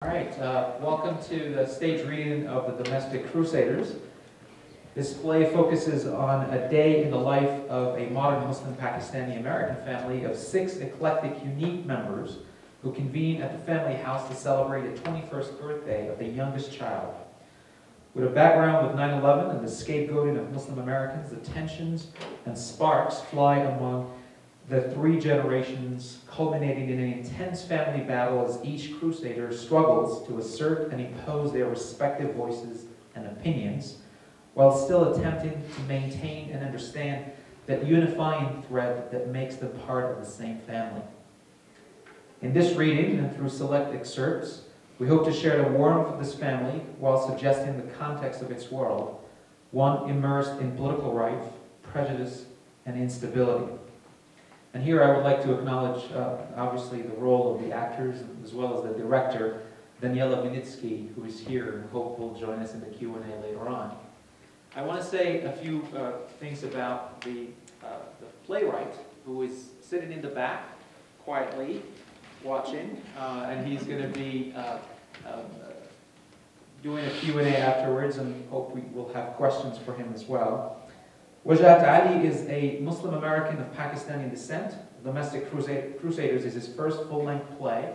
All right, welcome to the stage reading of the Domestic Crusaders. This play focuses on a day in the life of a modern Muslim Pakistani-American family of 6 eclectic, unique members who convene at the family house to celebrate the 21st birthday of the youngest child. With a background with 9/11 and the scapegoating of Muslim Americans, the tensions and sparks fly among the 3 generations, culminating in an intense family battle as each crusader struggles to assert and impose their respective voices and opinions, while still attempting to maintain and understand that unifying thread that makes them part of the same family. In this reading, and through select excerpts, we hope to share the warmth of this family while suggesting the context of its world, one immersed in political rife, prejudice, and instability. And here I would like to acknowledge, obviously, the role of the actors as well as the director, Daniela Vinitsky, who is here and hope will join us in the Q&A later on. I want to say a few things about the playwright, who is sitting in the back quietly watching, and he's going to be doing a Q&A afterwards, and hope we will have questions for him as well. Wajahat Ali is a Muslim American of Pakistani descent. Domestic Crusaders is his first full-length play.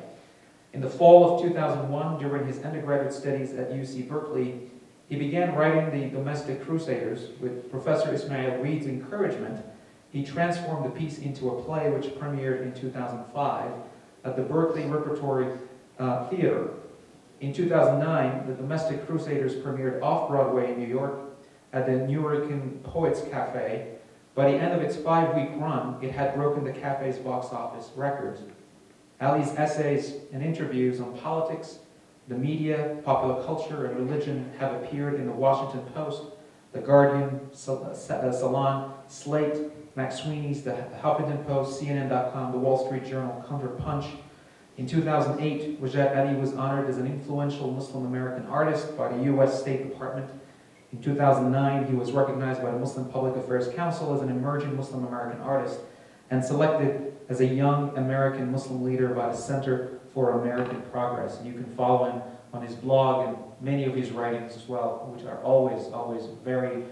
In the fall of 2001, during his undergraduate studies at UC Berkeley, he began writing the Domestic Crusaders. With Professor Ismail Reed's encouragement, he transformed the piece into a play which premiered in 2005 at the Berkeley Repertory Theater. In 2009, the Domestic Crusaders premiered Off-Broadway in New York at the Nuyorican Poets Cafe. By the end of its 5-week run, it had broken the cafe's box office record. Ali's essays and interviews on politics, the media, popular culture, and religion have appeared in the Washington Post, The Guardian, Salon, Slate, McSweeney's, the Huffington Post, CNN.com, the Wall Street Journal, Counter-Punch. In 2008, Wajahat Ali was honored as an influential Muslim American artist by the U.S. State Department. In 2009, he was recognized by the Muslim Public Affairs Council as an emerging Muslim American artist and selected as a young American Muslim leader by the Center for American Progress. And you can follow him on his blog and many of his writings as well, which are always very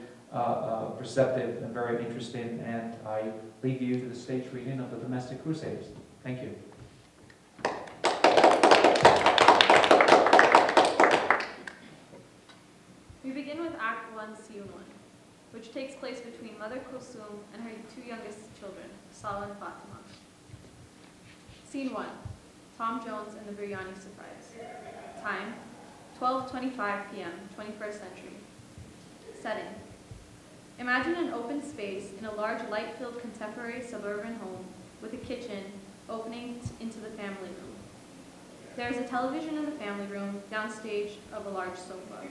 perceptive and very interesting. And I leave you to the stage reading of the Domestic Crusaders. Thank you. We begin with Act 1, Scene 1, which takes place between Mother Kulsum and her 2 youngest children, Salah and Fatima. Scene 1, Tom Jones and the Biryani Surprise. Time, 12:25 p.m., 21st century. Setting, imagine an open space in a large light-filled contemporary suburban home with a kitchen opening into the family room. There is a television in the family room, downstage of a large sofa.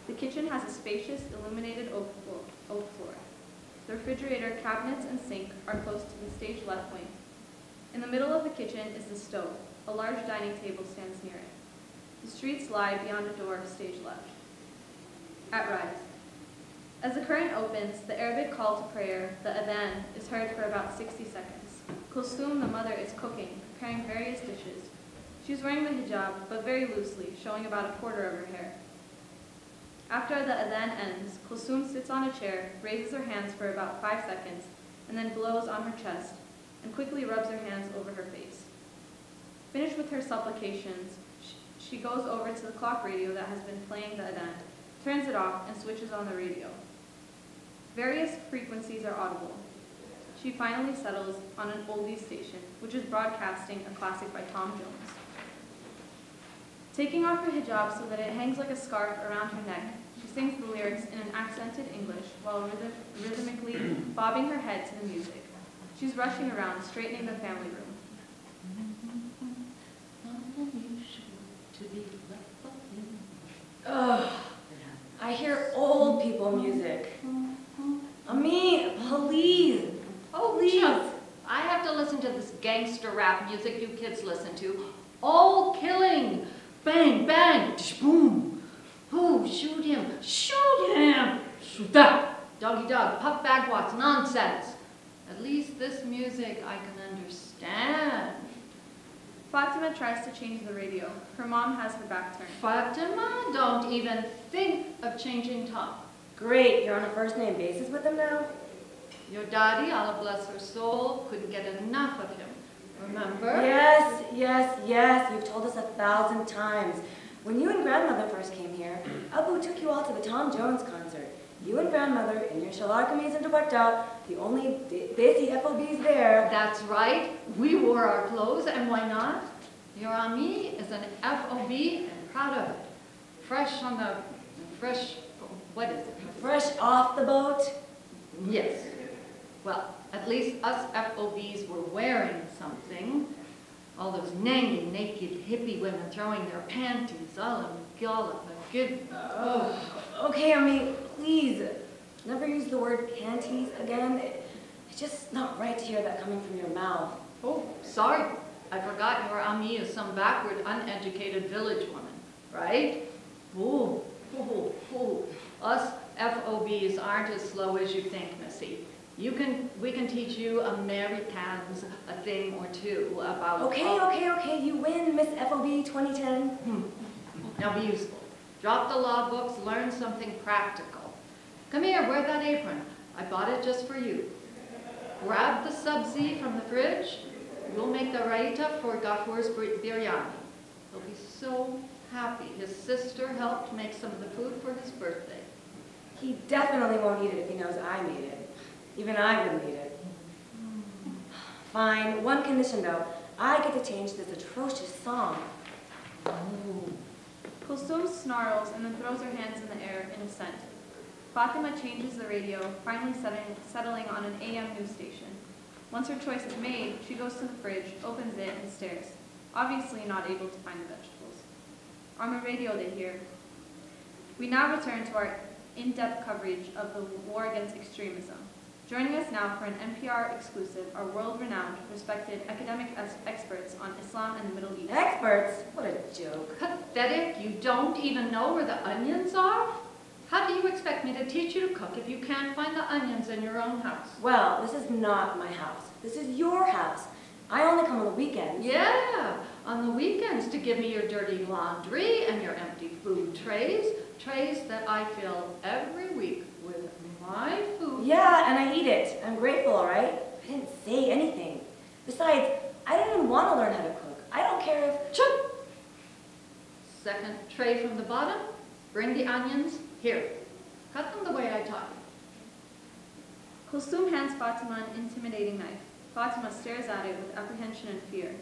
The kitchen has a spacious, illuminated oak floor. The refrigerator, cabinets, and sink are close to the stage left wing. In the middle of the kitchen is the stove. A large dining table stands near it. The streets lie beyond a door, stage left. At rise. As the curtain opens, the Arabic call to prayer, the adhan, is heard for about 60 seconds. Kulsum, the mother, is cooking, preparing various dishes. She's wearing the hijab, but very loosely, showing about a quarter of her hair. After the adhan ends, Kulsum sits on a chair, raises her hands for about 5 seconds, and then blows on her chest, and quickly rubs her hands over her face. Finished with her supplications, she goes over to the clock radio that has been playing the adhan, turns it off, and switches on the radio. Various frequencies are audible. She finally settles on an oldies station, which is broadcasting a classic by Tom Jones. Taking off her hijab so that it hangs like a scarf around her neck, she sings the lyrics in an accented English while rhythmically bobbing her head to the music. She's rushing around, straightening the family room. Ugh, I hear old people music. Please. I have to listen to this gangster rap music you kids listen to. All killing. Bang, bang, boom. Who? Shoot him. Shoot him. Shoot that. Doggy dog, puff bagwats, nonsense. At least this music I can understand. Fatima tries to change the radio. Her mom has her back turned. Fatima, don't even think of changing Tom. Great, you're on a first-name basis with him now? Your daddy, Allah bless her soul, couldn't get enough of him. Remember? Yes, yes, yes. You've told us 1,000 times. When you and grandmother first came here, Abu took you all to the Tom Jones concert. You and grandmother in your shalwar kameez and dupatta, the only desi FOBs there. That's right. We wore our clothes, and why not? Your Ami is an FOB and proud of it. Fresh on the, what is it? Fresh off the boat? Yes. Well, at least us FOBs were wearing something. All those nangy, naked hippie women throwing their panties all in gallop. Okay, Ami, please, never use the word panties again. It's just not right to hear that coming from your mouth. Oh, sorry. I forgot your Ami is some backward, uneducated village woman, right? Ooh. Us FOBs aren't as slow as you think, Missy. We can teach you Americans a thing or two about... Okay, you win, Miss FOB 2010. Now be useful. Drop the law books, learn something practical. Come here, wear that apron. I bought it just for you. Grab the sabzi from the fridge. We'll make the raita for Gafur's biryani. He'll be so happy. His sister helped make some of the food for his birthday. He definitely won't eat it if he knows I made it. Even I wouldn't eat it. Fine, one condition though. I get to change this atrocious song. Kulsum snarls and then throws her hands in the air in assent. Fatima changes the radio, finally settling on an AM news station. Once her choice is made, she goes to the fridge, opens it, and stares, obviously not able to find the vegetables. On the radio they hear. We now return to our in-depth coverage of the war against extremism. Joining us now for an NPR exclusive are world-renowned, respected academic experts on Islam and the Middle East. Experts? What a joke. Pathetic, you don't even know where the onions are? How do you expect me to teach you to cook if you can't find the onions in your own house? Well, this is not my house. This is your house. I only come on the weekends. Yeah, on the weekends to give me your dirty laundry and your empty food trays that I fill every week with my food. Yeah, and I eat it. I'm grateful, all right? I didn't say anything. Besides, I don't even want to learn how to cook. I don't care if... Chup! Second tray from the bottom. Bring the onions. Here. Cut them the way I taught you. Kulsum hands Fatima an intimidating knife. Fatima stares at it with apprehension and fear.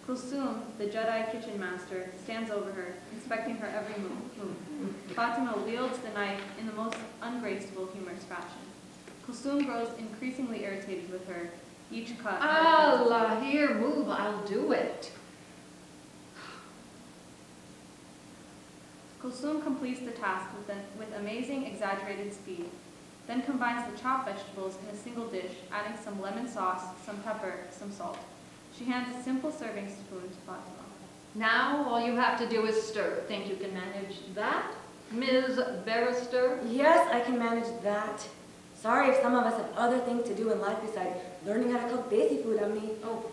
Kulsum, the Jedi kitchen master, stands over her, inspecting her every move. Fatima wields the knife in the most ungraceful, humorous fashion. Kulsum grows increasingly irritated with her, each cut... Allah, here, move, I'll do it. Kulsum completes the task with amazing, exaggerated speed, then combines the chopped vegetables in a single dish, adding some lemon sauce, some pepper, some salt. She hands a simple serving spoon to Fatima. Now all you have to do is stir. Think you can manage that, Ms. Barrister? Yes, I can manage that. Sorry if some of us have other things to do in life besides learning how to cook desi food, Amni. Oh,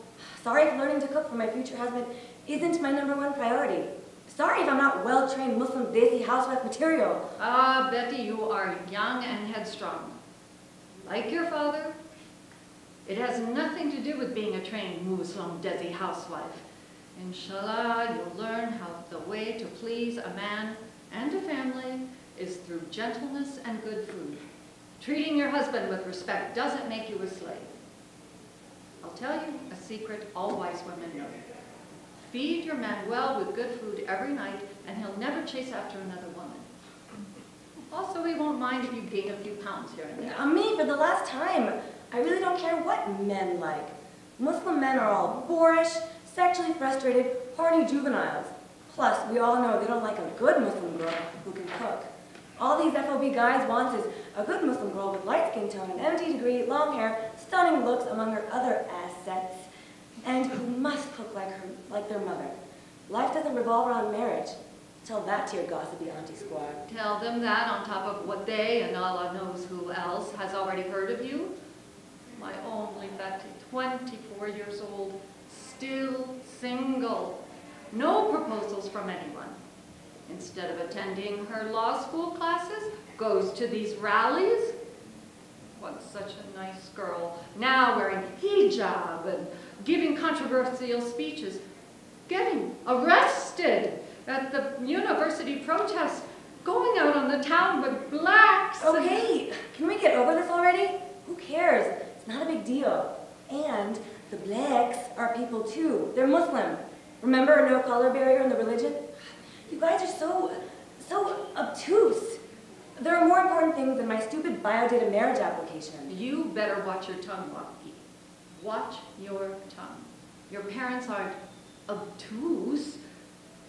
sorry if learning to cook for my future husband isn't my #1 priority. Sorry if I'm not well-trained Muslim desi housewife material. Ah, Betty, you are young and headstrong. Like your father, it has nothing to do with being a trained Muslim desi housewife. Inshallah, you'll learn how the way to please a man and a family is through gentleness and good food. Treating your husband with respect doesn't make you a slave. I'll tell you a secret all wise women know. Feed your man well with good food every night, and he'll never chase after another woman. Also, he won't mind if you gain a few pounds here and there. Me, for the last time, I really don't care what men like. Muslim men are all boorish, sexually frustrated, party juveniles. Plus, we all know they don't like a good Muslim girl who can cook. All these FOB guys want is a good Muslim girl with light skin tone, an MD degree, long hair, stunning looks, among her other assets, and who must cook like their mother. Life doesn't revolve around marriage. Tell that to your gossipy auntie squad. Tell them that on top of what they and Allah knows who else has already heard of you. My only Betty, 24 years old, still single. No proposals from anyone. Instead of attending her law school classes, goes to these rallies. Once such a nice girl, now wearing hijab and giving controversial speeches, getting arrested at the university protests, going out on the town with blacks. Okay, can we get over this already? Who cares? It's not a big deal. And the blacks are people too. They're Muslim. Remember, no color barrier in the religion? You guys are so obtuse. There are more important things than my stupid biodata marriage application. You better watch your tongue, Waki. Watch your tongue. Your parents aren't obtuse.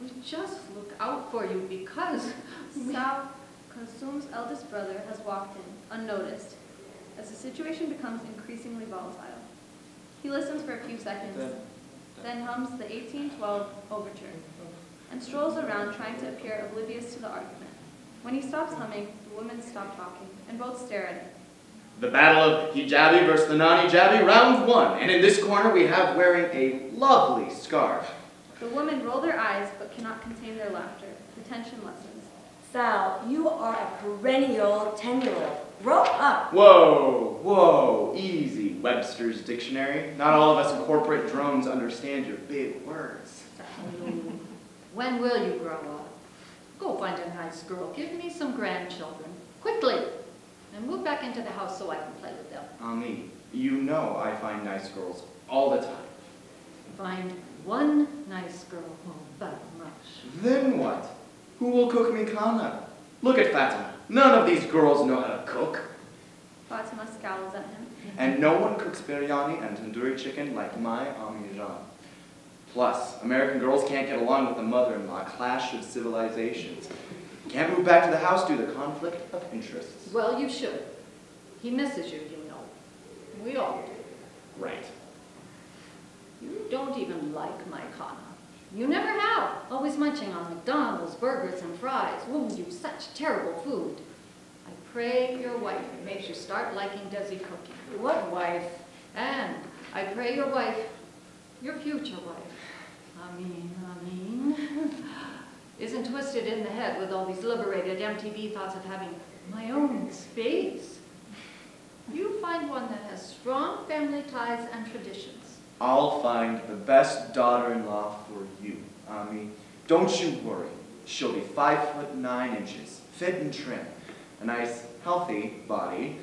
We just look out for you because... Sal, Kulsum's eldest brother, has walked in, unnoticed, as the situation becomes increasingly volatile. He listens for a few seconds, then hums the 1812 overture, and strolls around trying to appear oblivious to the argument. When he stops humming, the women stop talking, and both stare at him. The battle of hijabi versus the non-hijabi, round one. And in this corner we have wearing a lovely scarf. The women roll their eyes, but cannot contain their laughter. The tension lessens. Sal, you are a perennial 10-year-old. Grow up. Whoa, whoa, easy, Webster's dictionary. Not all of us corporate drones understand your big words. When will you grow up? Go find a nice girl. Give me some grandchildren. Quickly. And move back into the house so I can play with them. Ami, you know I find nice girls all the time. Find one nice girl. Oh, that much. Then what? Who will cook me khana? Look at Fatima. None of these girls know how to cook. Fatima scowls at him. And no one cooks biryani and tandoori chicken like my Ami Jan. Plus, American girls can't get along with the mother-in-law, clash of civilizations. Can't move back to the house due to conflict of interests. Well, you should. He misses you, you know. We all do. Right. You don't even like my khana. You never have. Always munching on McDonald's, burgers, and fries. Ooh, you such terrible food. I pray your wife makes you start liking Desi cooking. What wife? And I pray your wife, your future wife, isn't twisted in the head with all these liberated MTV thoughts of having my own space. You find one that has strong family ties and traditions. I'll find the best daughter-in-law for you, Ami. Don't you worry. She'll be 5'9", fit and trim, a nice, healthy body,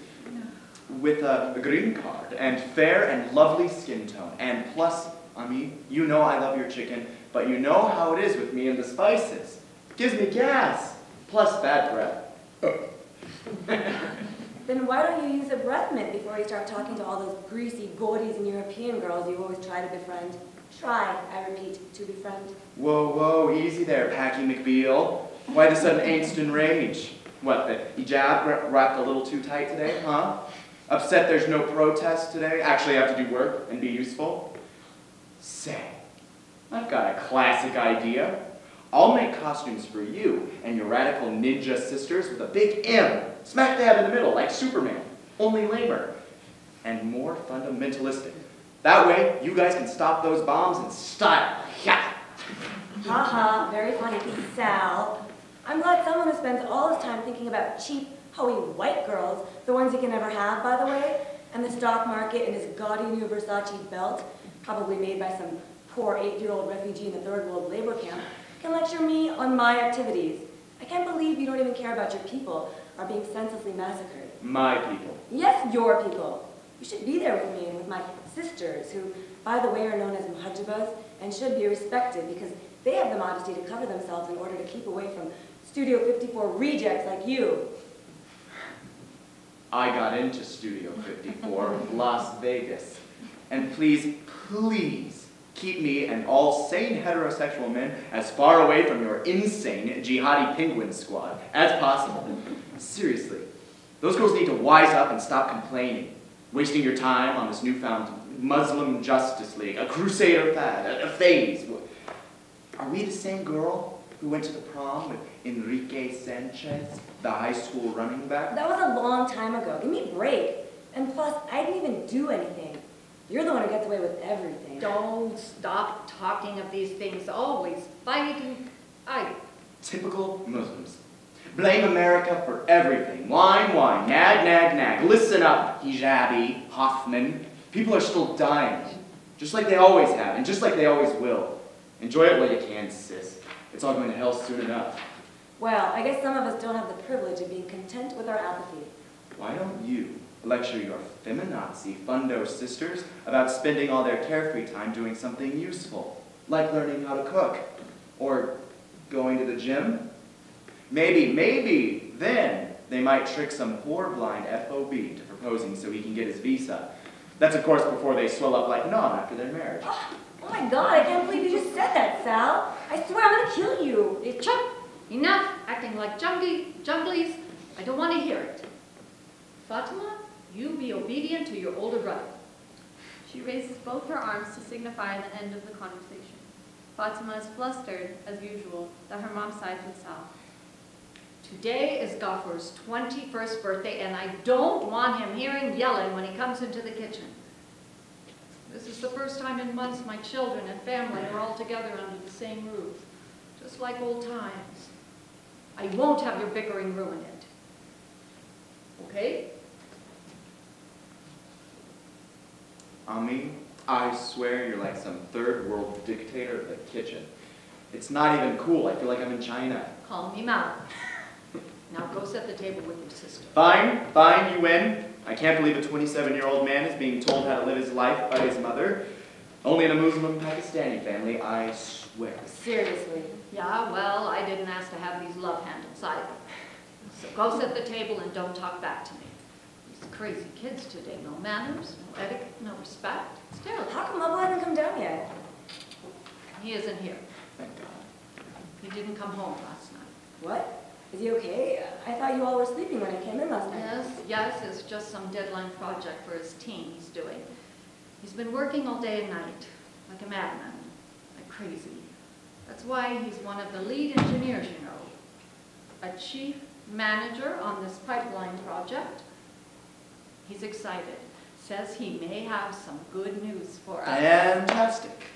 with a green card, and fair and lovely skin tone. And plus, Ami, you know I love your chicken, but you know how it is with me and the spices. Gives me gas, plus bad breath. Then why don't you use a breath mint before you start talking to all those greasy Gordis and European girls you always try to befriend? Try, I repeat, to befriend. Whoa, whoa, easy there, Packy McBeal. Why the sudden angst and rage? What, the hijab wrapped a little too tight today, huh? Upset there's no protest today? Actually have to do work and be useful? Say, I've got a classic idea. I'll make costumes for you and your radical ninja sisters with a big M, smack dab in the middle, like Superman, only lamer, and more fundamentalistic. That way, you guys can stop those bombs in style. Yeah. Haha, very funny, Sal. I'm glad someone who spends all his time thinking about cheap, hoey white girls, the ones he can never have, by the way, and the stock market and his gaudy new Versace belt, probably made by some poor 8-year-old refugee in a third world labor camp, can lecture me on my activities. I can't believe you don't even care about your people are being senselessly massacred. My people. Yes, your people. You should be there with me and with my sisters, who, by the way, are known as muhajjabas and should be respected because they have the modesty to cover themselves in order to keep away from Studio 54 rejects like you. I got into Studio 54, Las Vegas. And please, please, keep me and all sane heterosexual men as far away from your insane jihadi penguin squad as possible. Seriously, those girls need to wise up and stop complaining, wasting your time on this newfound Muslim Justice League, a crusader fad, a phase. Are we the same girl who went to the prom with Enrique Sanchez, the high school running back? That was a long time ago. Give me a break. And plus, I didn't even do anything. You're the one who gets away with everything. Don't stop talking of these things, always fighting. Typical Muslims. Blame America for everything. Whine, whine, nag, nag, nag. Listen up, hijabi, Hoffman. People are still dying, just like they always have, and just like they always will. Enjoy it while you can, sis. It's all going to hell soon enough. Well, I guess some of us don't have the privilege of being content with our apathy. Why don't you lecture your feminazi fundo sisters about spending all their carefree time doing something useful, like learning how to cook, or going to the gym? Maybe, then they might trick some poor blind FOB to proposing so he can get his visa. That's of course before they swell up like Nom after their marriage. Oh my God, I can't believe you just said that, Sal. I swear I'm gonna kill you. Chuck, enough acting like junglies. I don't want to hear it. Fatima, you be obedient to your older brother. She raises both her arms to signify the end of the conversation. Fatima is flustered, as usual, that her mom sides with Sal. Today is Gafur's 21st birthday, and I don't want him hearing yelling when he comes into the kitchen. This is the first time in months my children and family are all together under the same roof, just like old times. I won't have your bickering ruin it. Okay? Ami, I swear you're like some third world dictator of the kitchen. It's not even cool. I feel like I'm in China. Call me Mal. Now go set the table with your sister. Fine, you win. I can't believe a 27-year-old man is being told how to live his life by his mother. Only in a Muslim Pakistani family, I swear. Seriously. Yeah, well, I didn't ask to have these love handles either. So go set the table and don't talk back to me. These crazy kids today, no manners, no etiquette, no respect. It's terrible. How come Mubba hasn't come down yet? He isn't here. Thank God. He didn't come home last night. What? Is he okay? I thought you all were sleeping when I came in last night. Yes, it's just some deadline project for his team he's doing. He's been working all day and night, like a madman, like crazy. That's why he's one of the lead engineers, you know. A chief manager on this pipeline project. He's excited. Says he may have some good news for us. Fantastic.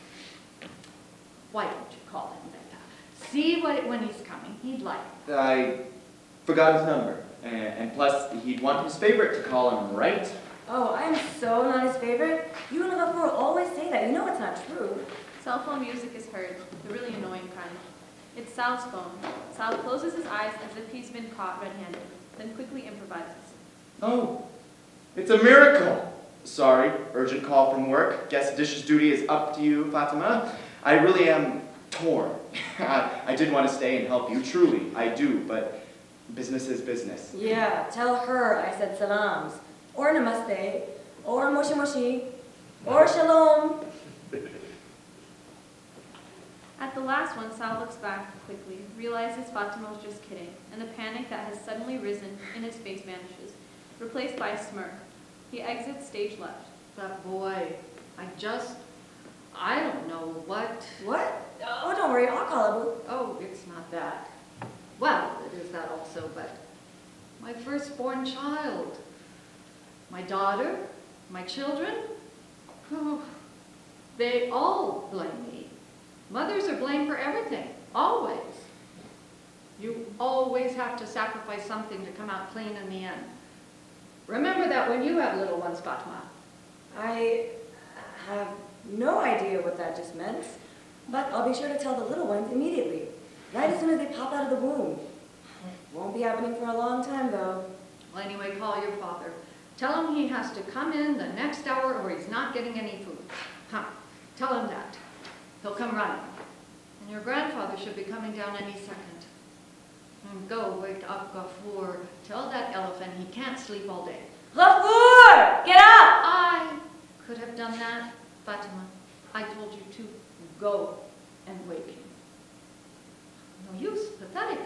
Why don't you call him Becca? See when he's coming, he'd like it. I forgot his number. And plus, he'd want his favorite to call him, right? Oh, I am so not his favorite. You and Gafur always say that. You know it's not true. Cell phone music is heard, the really annoying kind. It's Sal's phone. Sal closes his eyes as if he's been caught red-handed, then quickly improvises. Oh, it's a miracle. Sorry, urgent call from work. Guess dishes duty is up to you, Fatima. I really am torn. I did want to stay and help you, truly, I do, but business is business. Yeah, tell her I said salams, or namaste, or moshi moshi, or shalom. At the last one, Sal looks back quickly, realizes Fatima was just kidding, and the panic that has suddenly risen in his face vanishes, replaced by a smirk. He exits stage left. But boy, I don't know what. What? Oh, don't worry, I'll call Abu. Oh, it's not that. Well, it is that also, but my firstborn child, my daughter, my children, oh, they all blame me. Mothers are blamed for everything, always. You always have to sacrifice something to come out clean in the end. Remember that when you have little ones, Fatma. I have no idea what that just meant, but I'll be sure to tell the little ones immediately, right as soon as they pop out of the womb. Won't be happening for a long time, though. Well, anyway, call your father. Tell him he has to come in the next hour or he's not getting any food. Huh. Tell him that. He'll come running. And your grandfather should be coming down any second. And go wake up Gafur. Tell that elephant he can't sleep all day. Gafur! Get up! I could have done that, Fatima. I told you to go and wake him. No use, pathetic.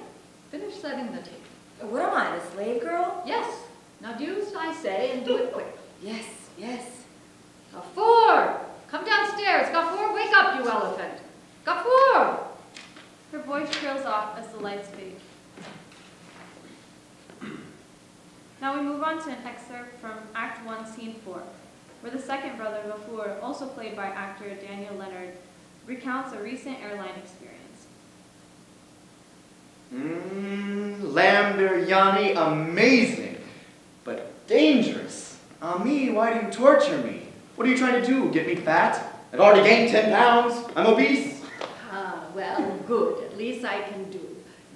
Finish setting the table. What am I, the slave girl? Yes. Now do as I say and do it quick. Yes, yes. Gafur! Come downstairs. Gafur, wake up, you elephant. Gafur! Her voice trails off as the lights fade. Now we move on to an excerpt from Act 1, Scene 4. where the second brother, Vafur, also played by actor Daniel Leonard, recounts a recent airline experience. Lamb biryani, amazing, but dangerous. Ami, why do you torture me? What are you trying to do, get me fat? I've already gained 10 pounds. I'm obese. Ah, well, good. At least I can do.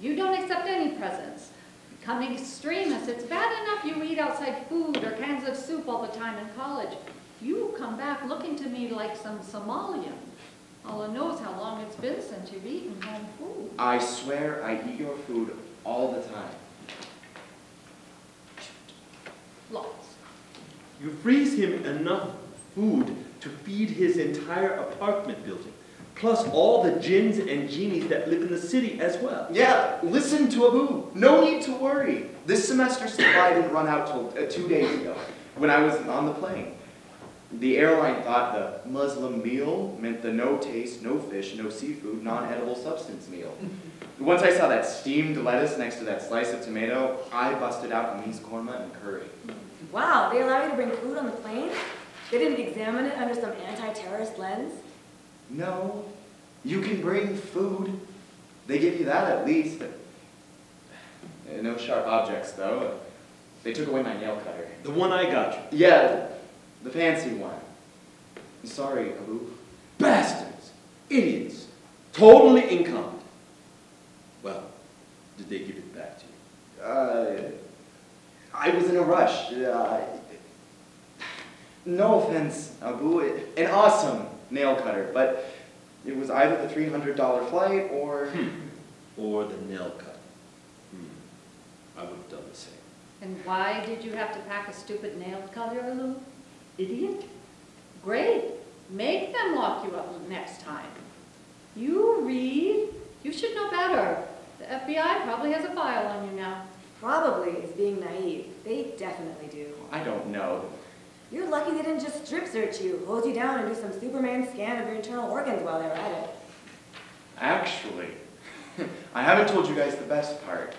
You don't accept any presents. Becoming extremists, it's bad enough you eat outside food or cans of soup all the time in college. You come back looking to me like some Somalian. Allah knows how long it's been since you've eaten home food. I swear I eat your food all the time. Lots. You freeze him enough food to feed his entire apartment building, plus all the jinns and genies that live in the city as well. Yeah, listen to Abu. No need to worry. This semester's supply didn't run out till 2 days ago, when I was on the plane. The airline thought the Muslim meal meant the no taste, no fish, no seafood, non-edible substance meal. Once I saw that steamed lettuce next to that slice of tomato, I busted out Ami's korma and curry. Wow, they allow you to bring food on the plane? They didn't examine it under some anti-terrorist lens? No, you can bring food. They give you that at least. No sharp objects, though. They took away my nail cutter. The one I got you. Yeah, the fancy one. I'm sorry, Abu. Bastards! Idiots! Totally incompetent. Well, did they give it back to you? I was in a rush. No offense, Abu. An awesome nail cutter, but it was either the $300 flight or... Or the nail cut. I would have done the same. And why did you have to pack a stupid nail cutter, Lou? Idiot? Great. Make them lock you up next time. You read? You should know better. The FBI probably has a file on you now. Probably is being naive. They definitely do. I don't know. You're lucky they didn't just strip search you, hold you down, and do some Superman scan of your internal organs while they were at it. Actually, I haven't told you guys the best part.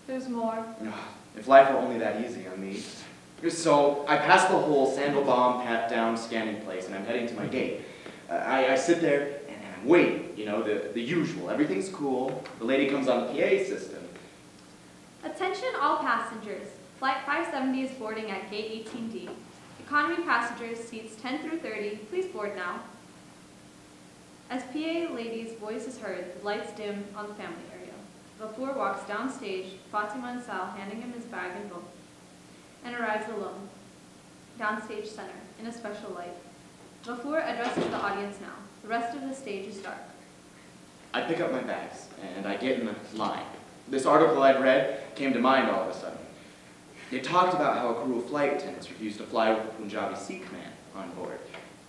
There's more. If life were only that easy on me. So, I passed the whole sandal bomb, pat down, scanning place, and I'm heading to my gate. I sit there, and I'm waiting, you know, the usual. Everything's cool. The lady comes on the PA system. Attention all passengers. Flight 570 is boarding at gate 18D. Economy passengers, seats 10 through 30, please board now. As PA lady's voice is heard, the lights dim on the family area. Vafur walks downstage, Fatima and Sal handing him his bag and book, and arrives alone, downstage center, in a special light. Vafur addresses the audience now. The rest of the stage is dark. I pick up my bags, and I get in the line. This article I'd read came to mind all of a sudden. It talked about how a crew of flight attendants refused to fly with a Punjabi Sikh man on board,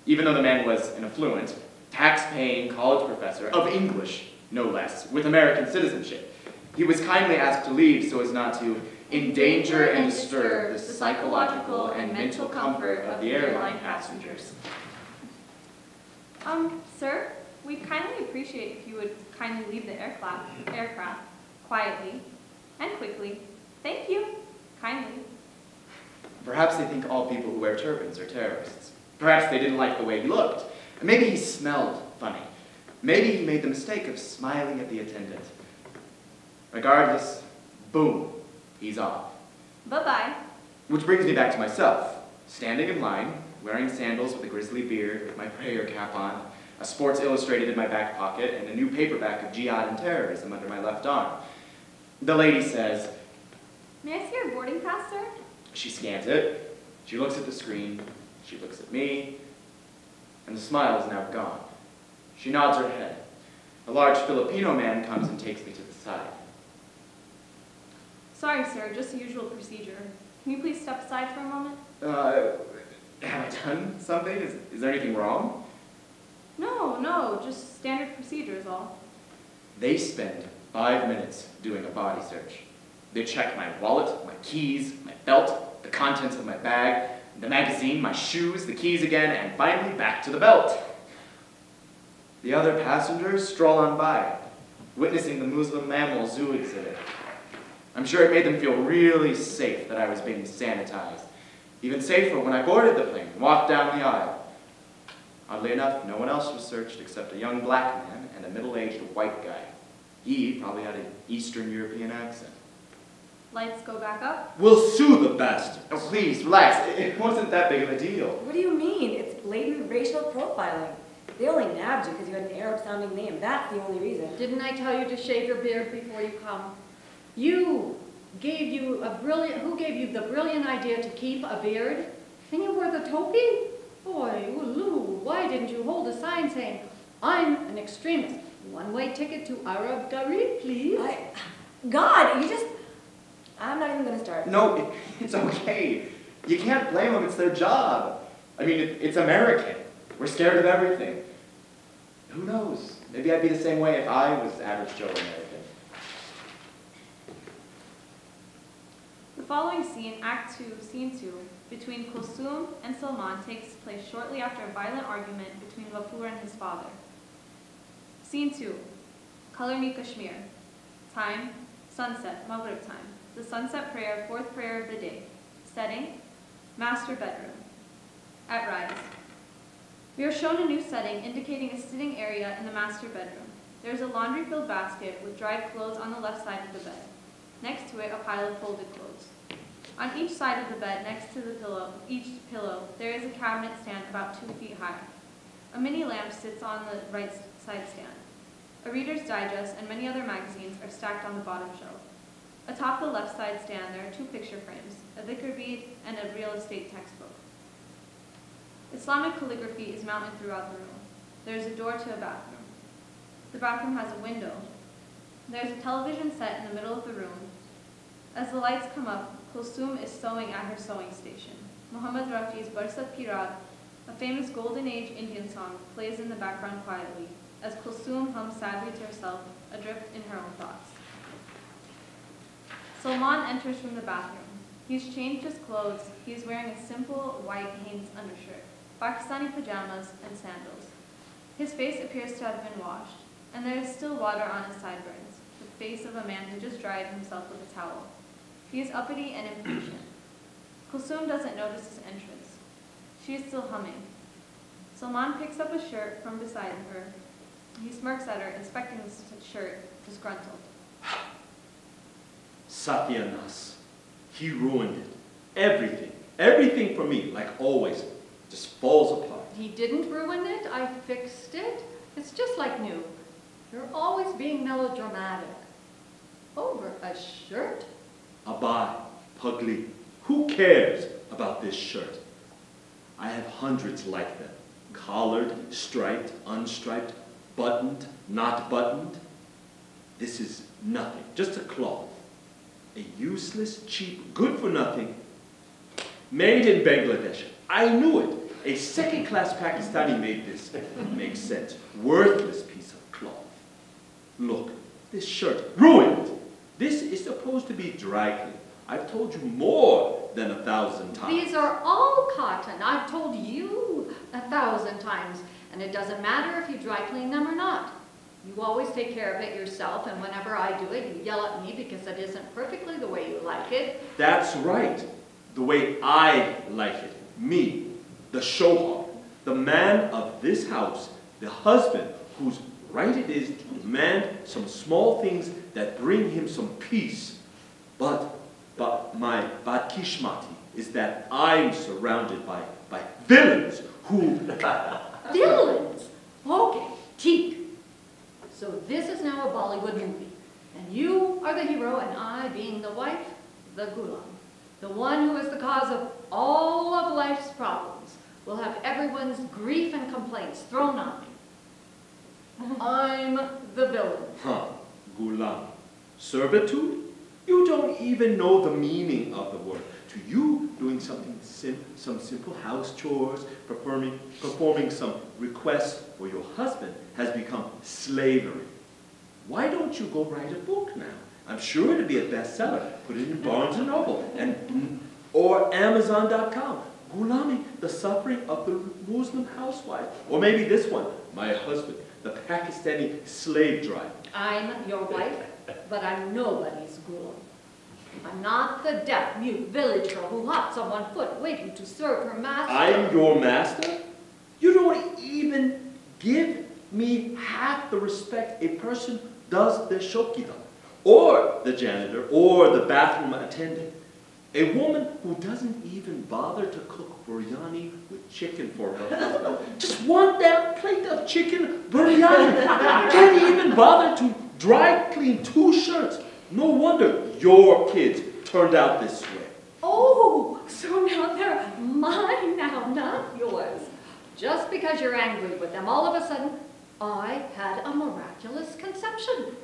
even though the man was an affluent, tax-paying college professor of English, no less, with American citizenship. He was kindly asked to leave so as not to endanger and disturb the psychological and mental comfort of the airline passengers. Sir, we'd kindly appreciate if you would kindly leave the aircraft quietly and quickly. Thank you. Kindly. Perhaps they think all people who wear turbans are terrorists. Perhaps they didn't like the way he looked. Maybe he smelled funny. Maybe he made the mistake of smiling at the attendant. Regardless, boom, he's off. Bye-bye. Which brings me back to myself, standing in line, wearing sandals with a grizzly beard, with my prayer cap on, a Sports Illustrated in my back pocket, and a new paperback of Jihad and Terrorism under my left arm. The lady says, May I see your boarding pass, sir? She scans it, she looks at the screen, she looks at me, and the smile is now gone. She nods her head. A large Filipino man comes and takes me to the side. Sorry, sir, just the usual procedure. Can you please step aside for a moment? Have I done something? Is there anything wrong? No, just standard procedure is all. They spend 5 minutes doing a body search. They check my wallet, my keys, my belt, the contents of my bag, the magazine, my shoes, the keys again, and finally back to the belt. The other passengers stroll on by, witnessing the Muslim mammal zoo exhibit. I'm sure it made them feel really safe that I was being sanitized, Even safer when I boarded the plane and walked down the aisle. Oddly enough, no one else was searched except a young black man and a middle-aged white guy. He probably had an Eastern European accent. Lights go back up. We'll sue the bastards. Oh, please, relax. It wasn't that big of a deal. What do you mean? It's blatant racial profiling. They only nabbed you because you had an Arab-sounding name. That's the only reason. Didn't I tell you to shave your beard before you come? Who gave you the brilliant idea to keep a beard? And you wore the topi? Boy, Ulu, why didn't you hold a sign saying, I'm an extremist. One-way ticket to Arab Gari, please. God, you just... I'm not even going to start. No, it's okay. You can't blame them. It's their job. I mean, it's American. We're scared of everything. Who knows? Maybe I'd be the same way if I was average Joe American. The following scene, Act 2, Scene 2, between Kulsum and Salman takes place shortly after a violent argument between Ghaffur and his father. Scene 2, Color Me Kashmir. Time, sunset, Maghrib time. The sunset prayer, fourth prayer of the day. Setting, master bedroom. At rise. We are shown a new setting indicating a sitting area in the master bedroom. There is a laundry-filled basket with dried clothes on the left side of the bed. Next to it, a pile of folded clothes. On each side of the bed, next to each pillow, there is a cabinet stand about 2 feet high. A mini lamp sits on the right side stand. A Reader's Digest and many other magazines are stacked on the bottom shelf. Atop the left side stand, there are 2 picture frames, a dhikr bead and a real estate textbook. Islamic calligraphy is mounted throughout the room. There is a door to a bathroom. The bathroom has a window. There is a television set in the middle of the room. As the lights come up, Kulsum is sewing at her sewing station. Muhammad Rafi's Barsat Ki Raat, a famous Golden Age Indian song, plays in the background quietly, as Kulsum hums sadly to herself, adrift in her own thoughts. Salman enters from the bathroom. He's changed his clothes. He is wearing a simple white Hanes undershirt, Pakistani pajamas, and sandals. His face appears to have been washed, and there is still water on his sideburns, the face of a man who just dried himself with a towel. He is uppity and impatient. Kulsum doesn't notice his entrance. She is still humming. Salman picks up a shirt from beside her. He smirks at her, inspecting the shirt, disgruntled. Satyanas. He ruined it. Everything. Everything for me, like always, just falls apart. He didn't ruin it, I fixed it. It's just like new. You're always being melodramatic. Over a shirt? Abai, Pugly, who cares about this shirt? I have hundreds like them. Collared, striped, unstriped, buttoned, not buttoned. This is nothing, just a cloth. A useless, cheap, good-for-nothing, made in Bangladesh. I knew it. A second-class Pakistani made this. Makes sense. Worthless piece of cloth. Look, this shirt, ruined. This is supposed to be dry clean. I've told you more than 1,000 times. These are all cotton. I've told you 1,000 times. And it doesn't matter if you dry clean them or not. You always take care of it yourself, and whenever I do it, you yell at me because it isn't perfectly the way you like it. That's right. The way I like it. Me, the shohar, the man of this house, the husband whose right it is to demand some small things that bring him some peace. But my badkishmati is that I'm surrounded by villains who... Villains? Okay, teak. So this is now a Bollywood movie. And you are the hero, and I, being the wife, the gulam. The one who is the cause of all of life's problems will have everyone's grief and complaints thrown on me. I'm the villain. Huh, gulam. Servitude? You don't even know the meaning of the word. To you, doing some simple house chores, performing some requests for your husband has become slavery. Why don't you go write a book now? I'm sure it'd be a bestseller. Put it in Barnes & Noble or Amazon.com. Gulami, the suffering of the Muslim housewife. Or maybe this one, my husband, the Pakistani slave driver. I'm your wife, but I'm nobody's gulam. I'm not the deaf, mute village girl who hops on one foot waiting to serve her master. I'm your master? You don't even give me half the respect a person does the shopkeeper, or the janitor, or the bathroom attendant. A woman who doesn't even bother to cook biryani with chicken for her husband. Just one damn plate of chicken biryani. Can't even bother to dry clean 2 shirts. No wonder your kids turned out this way. Oh, so now they're mine now, not yours. Just because you're angry with them, all of a sudden, I had a miraculous conception.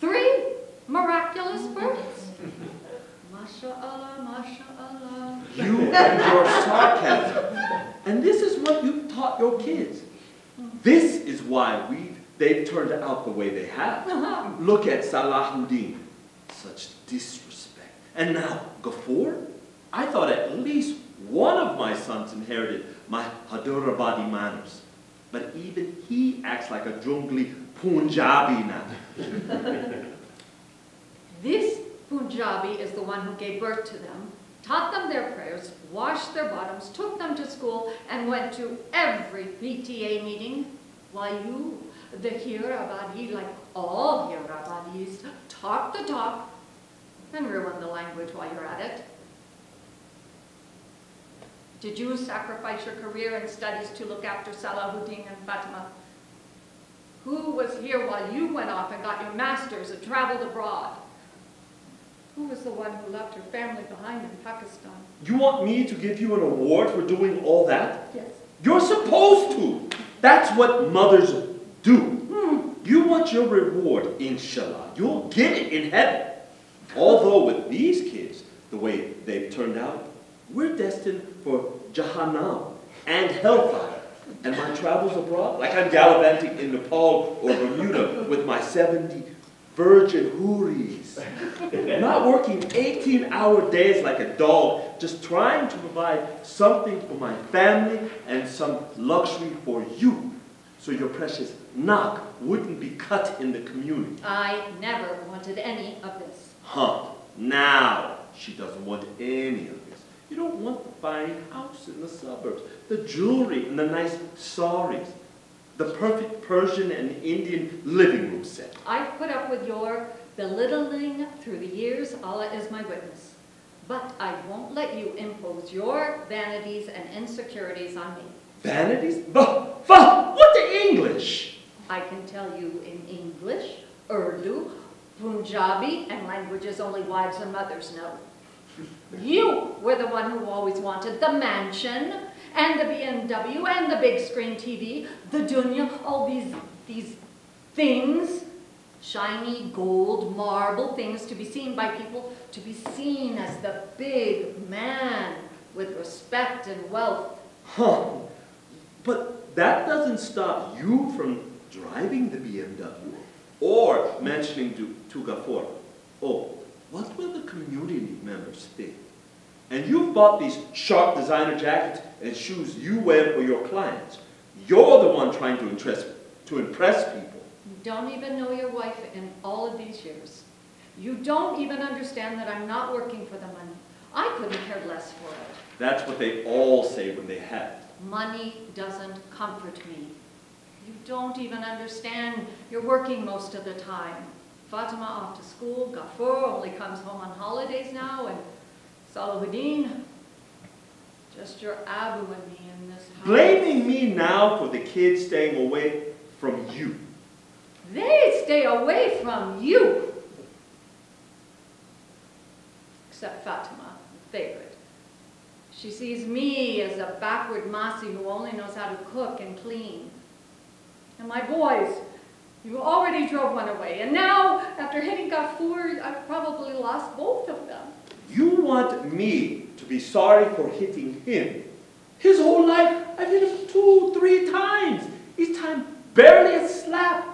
3 miraculous births. Mashallah, mashallah. You and your sarcasm. And this is what you taught your kids. This is why they've turned out the way they have. Look at Salahuddin. Such disrespect. And now, Ghaffur? I thought at least one of my sons inherited my Hyderabadi manners. But even he acts like a jungly Punjabi now. This Punjabi is the one who gave birth to them, taught them their prayers, washed their bottoms, took them to school, and went to every PTA meeting, while you, the Hyderabadi, like all Hyderabadis, talk the talk and ruin the language while you're at it. Did you sacrifice your career and studies to look after Salahuddin and Fatima? Who was here while you went off and got your masters and traveled abroad? Who was the one who left her family behind in Pakistan? You want me to give you an award for doing all that? Yes. You're supposed to. That's what mothers do. You want your reward, inshallah. You'll get it in heaven. Although with these kids, the way they've turned out, we're destined for Jahannam and hellfire. And my travels abroad, like I'm gallivanting in Nepal or Bermuda with my 70 virgin houris. Not working 18-hour days like a dog, just trying to provide something for my family and some luxury for you, so your precious knock wouldn't be cut in the community. I never wanted any of this. Huh. Now she doesn't want any of this. You don't want the fine house in the suburbs, the jewelry and the nice saris, the perfect Persian and Indian living room set. I've put up with your belittling through the years, Allah is my witness. But I won't let you impose your vanities and insecurities on me. Vanities? What the English? I can tell you in English, Urdu, Punjabi, and languages only wives and mothers know. You were the one who always wanted the mansion, and the BMW, and the big screen TV, the dunya, all these things, shiny gold, marble things to be seen by people, to be seen as the big man with respect and wealth. Huh. But that doesn't stop you from driving the BMW or mentioning to Ghaffur, oh, what will the community members think? And you've bought these sharp designer jackets and shoes you wear for your clients. You're the one trying to impress people. You don't even know your wife in all of these years. You don't even understand that I'm not working for the money. I couldn't care less for it. That's what they all say when they have it. Money doesn't comfort me. You don't even understand. You're working most of the time. Fatima off to school, Ghaffur only comes home on holidays now, and Salahuddin, just your Abu and me in this house. Blaming me now for the kids staying away from you. They stay away from you. Except Fatima, the favorite. She sees me as a backward Masi who only knows how to cook and clean. And my boys, you already drove one away, and now, after hitting Ghaffur, I've probably lost both of them. You want me to be sorry for hitting him. His whole life, I've hit him 2, 3 times. Each time, barely a slap.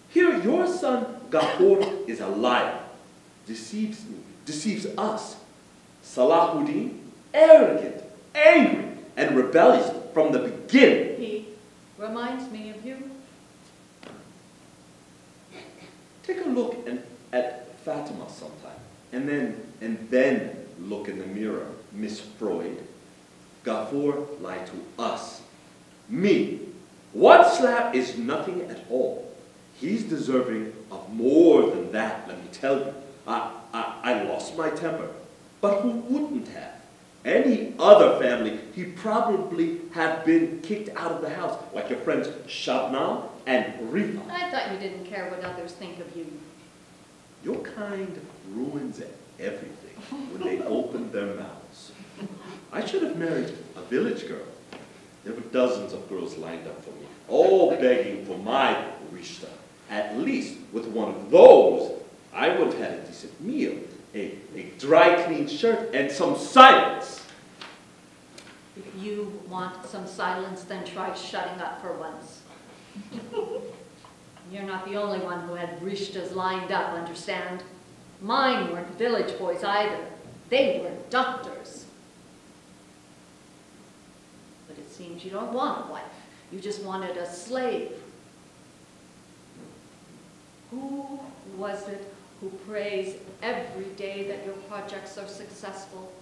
Here, your son, Ghaffur, is a liar. Deceives me, deceives us. Salahuddin, arrogant, angry, and rebellious from the beginning. He reminds me of you. Take a look at Fatima sometime. And then look in the mirror, Miss Freud. Gafour lied to us. Me. One slap is nothing at all. He's deserving of more than that, let me tell you. I lost my temper. But who wouldn't have? Any other family, he'd probably have been kicked out of the house, like your friends Shabnam and Rifa. I thought you didn't care what others think of you. Your kind ruins everything when they open their mouths. I should have married a village girl. There were dozens of girls lined up for me, all begging for my rishta. At least with one of those, I would have had a decent meal, a dry, clean shirt, and some silence. If you want some silence, then try shutting up for once. You're not the only one who had rishtas lined up, understand? Mine weren't village boys either. They were doctors. But it seems you don't want a wife. You just wanted a slave. Who was it who prays every day that your projects are successful,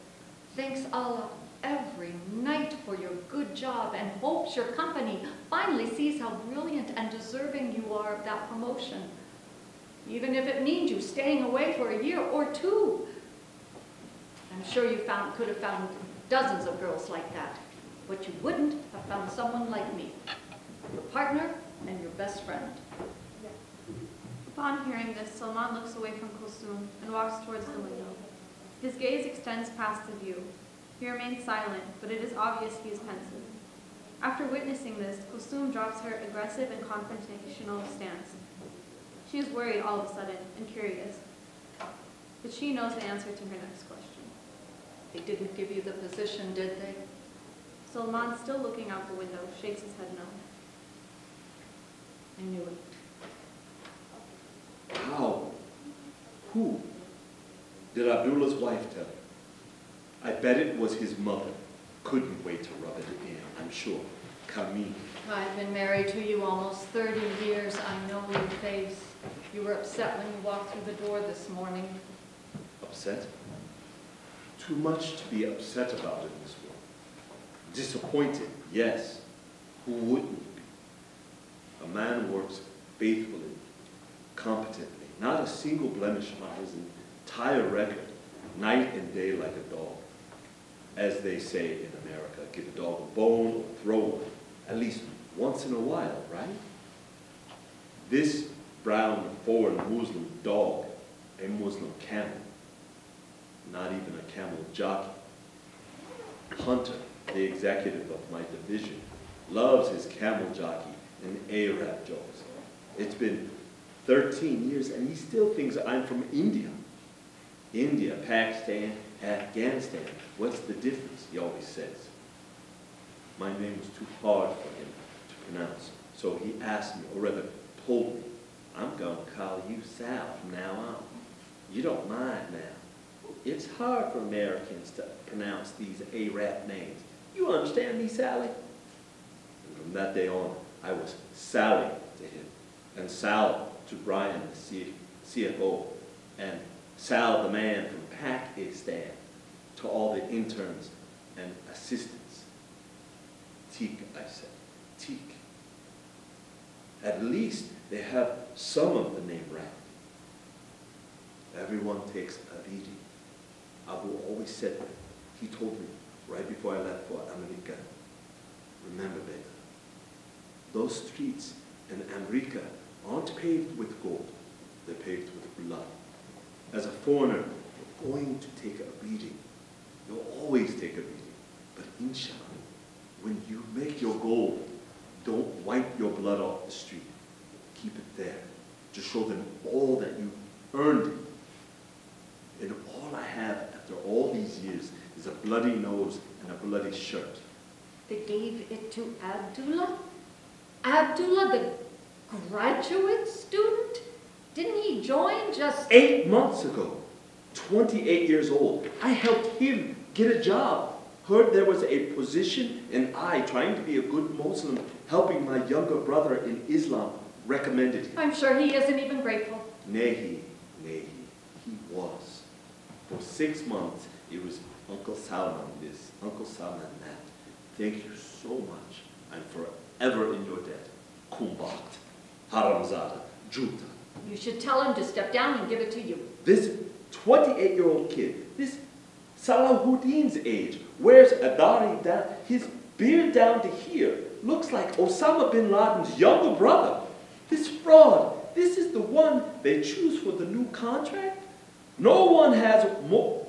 thanks Allah every night for your good job, and hopes your company finally sees how brilliant and deserving you are of that promotion, even if it means you staying away for a year or two? I'm sure you could have found dozens of girls like that, but you wouldn't have found someone like me, your partner and your best friend. Upon hearing this, Salman looks away from Kulsum and walks towards the window. His gaze extends past the view. He remains silent, but it is obvious he is pensive. After witnessing this, Kulsum drops her aggressive and confrontational stance. She is worried all of a sudden and curious, but she knows the answer to her next question. They didn't give you the position, did they? Salman, still looking out the window, shakes his head no. I knew it. How? Who? Did Abdullah's wife tell you? I bet it was his mother. Couldn't wait to rub it in, I'm sure. Camille. I've been married to you almost 30 years. I know your face. You were upset when you walked through the door this morning. Upset? Too much to be upset about in this world. Disappointed, yes. Who wouldn't be? A man works faithfully, competently, not a single blemish on his entire record, night and day like a dog. As they say in America, give a dog a bone or throw one, at least once in a while, right? This brown foreign Muslim dog, a Muslim camel, not even a camel jockey. Hunter, the executive of my division, loves his camel jockey and Arab jokes. It's been 13 years and he still thinks I'm from India. India, Pakistan, Afghanistan. What's the difference, he always says. My name was too hard for him to pronounce, so he asked me, or rather told me, I'm going to call you Sal from now on. You don't mind now. It's hard for Americans to pronounce these Arab names. You understand me, Sally? And from that day on, I was Sally to him, and Sal to Brian, the CFO, and Sal, the man from Pakistan, to all the interns and assistants. Teak, I said, Teak. At least they have some of the name right. Everyone takes a beating. Abu always said that. He told me right before I left for America, remember, Beta, those streets in America aren't paved with gold, they're paved with blood. As a foreigner, you're going to take a beating. You'll always take a beating. But inshallah, when you make your goal, don't wipe your blood off the street. Keep it there to show them all that you earned it. And all I have after all these years is a bloody nose and a bloody shirt. They gave it to Abdullah? Abdullah, the graduate student? Didn't he join just 8 months ago, 28 years old. I helped him get a job. Heard there was a position, and I, trying to be a good Muslim, helping my younger brother in Islam, recommended him. I'm sure he isn't even grateful. Nahi. he was. For 6 months, it was Uncle Salman this, Uncle Salman that. Thank you so much. I'm forever in your debt. Kumbat, Haramzada, Juta. You should tell him to step down and give it to you. This 28-year-old kid, this Salahuddin's age, wears a dari down, his beard down to here, looks like Osama bin Laden's younger brother. This fraud, this is the one they choose for the new contract? No one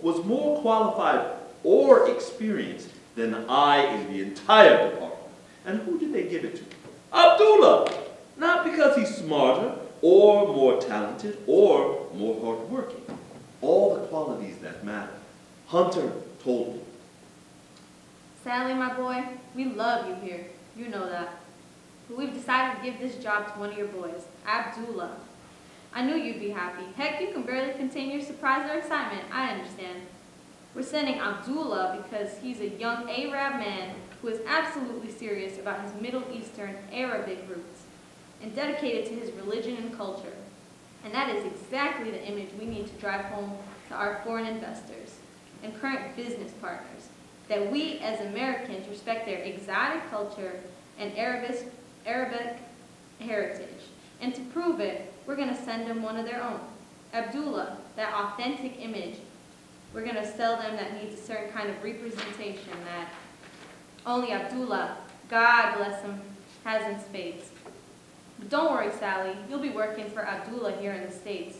was more qualified or experienced than I in the entire department. And who did they give it to? Abdullah! Not because he's smarter, or more talented, or more hardworking. All the qualities that matter. Hunter told me. Sally, my boy, we love you here. You know that. But we've decided to give this job to one of your boys, Abdullah. I knew you'd be happy. Heck, you can barely contain your surprise or excitement. I understand. We're sending Abdullah because he's a young Arab man who is absolutely serious about his Middle Eastern Arabic roots and dedicated to his religion and culture. And that is exactly the image we need to drive home to our foreign investors and current business partners, that we as Americans respect their exotic culture and Arabic heritage. And to prove it, we're going to send them one of their own. Abdullah, that authentic image, we're going to sell them that needs a certain kind of representation that only Abdullah, God bless him, has in spades. But don't worry, Sally, you'll be working for Abdullah here in the States,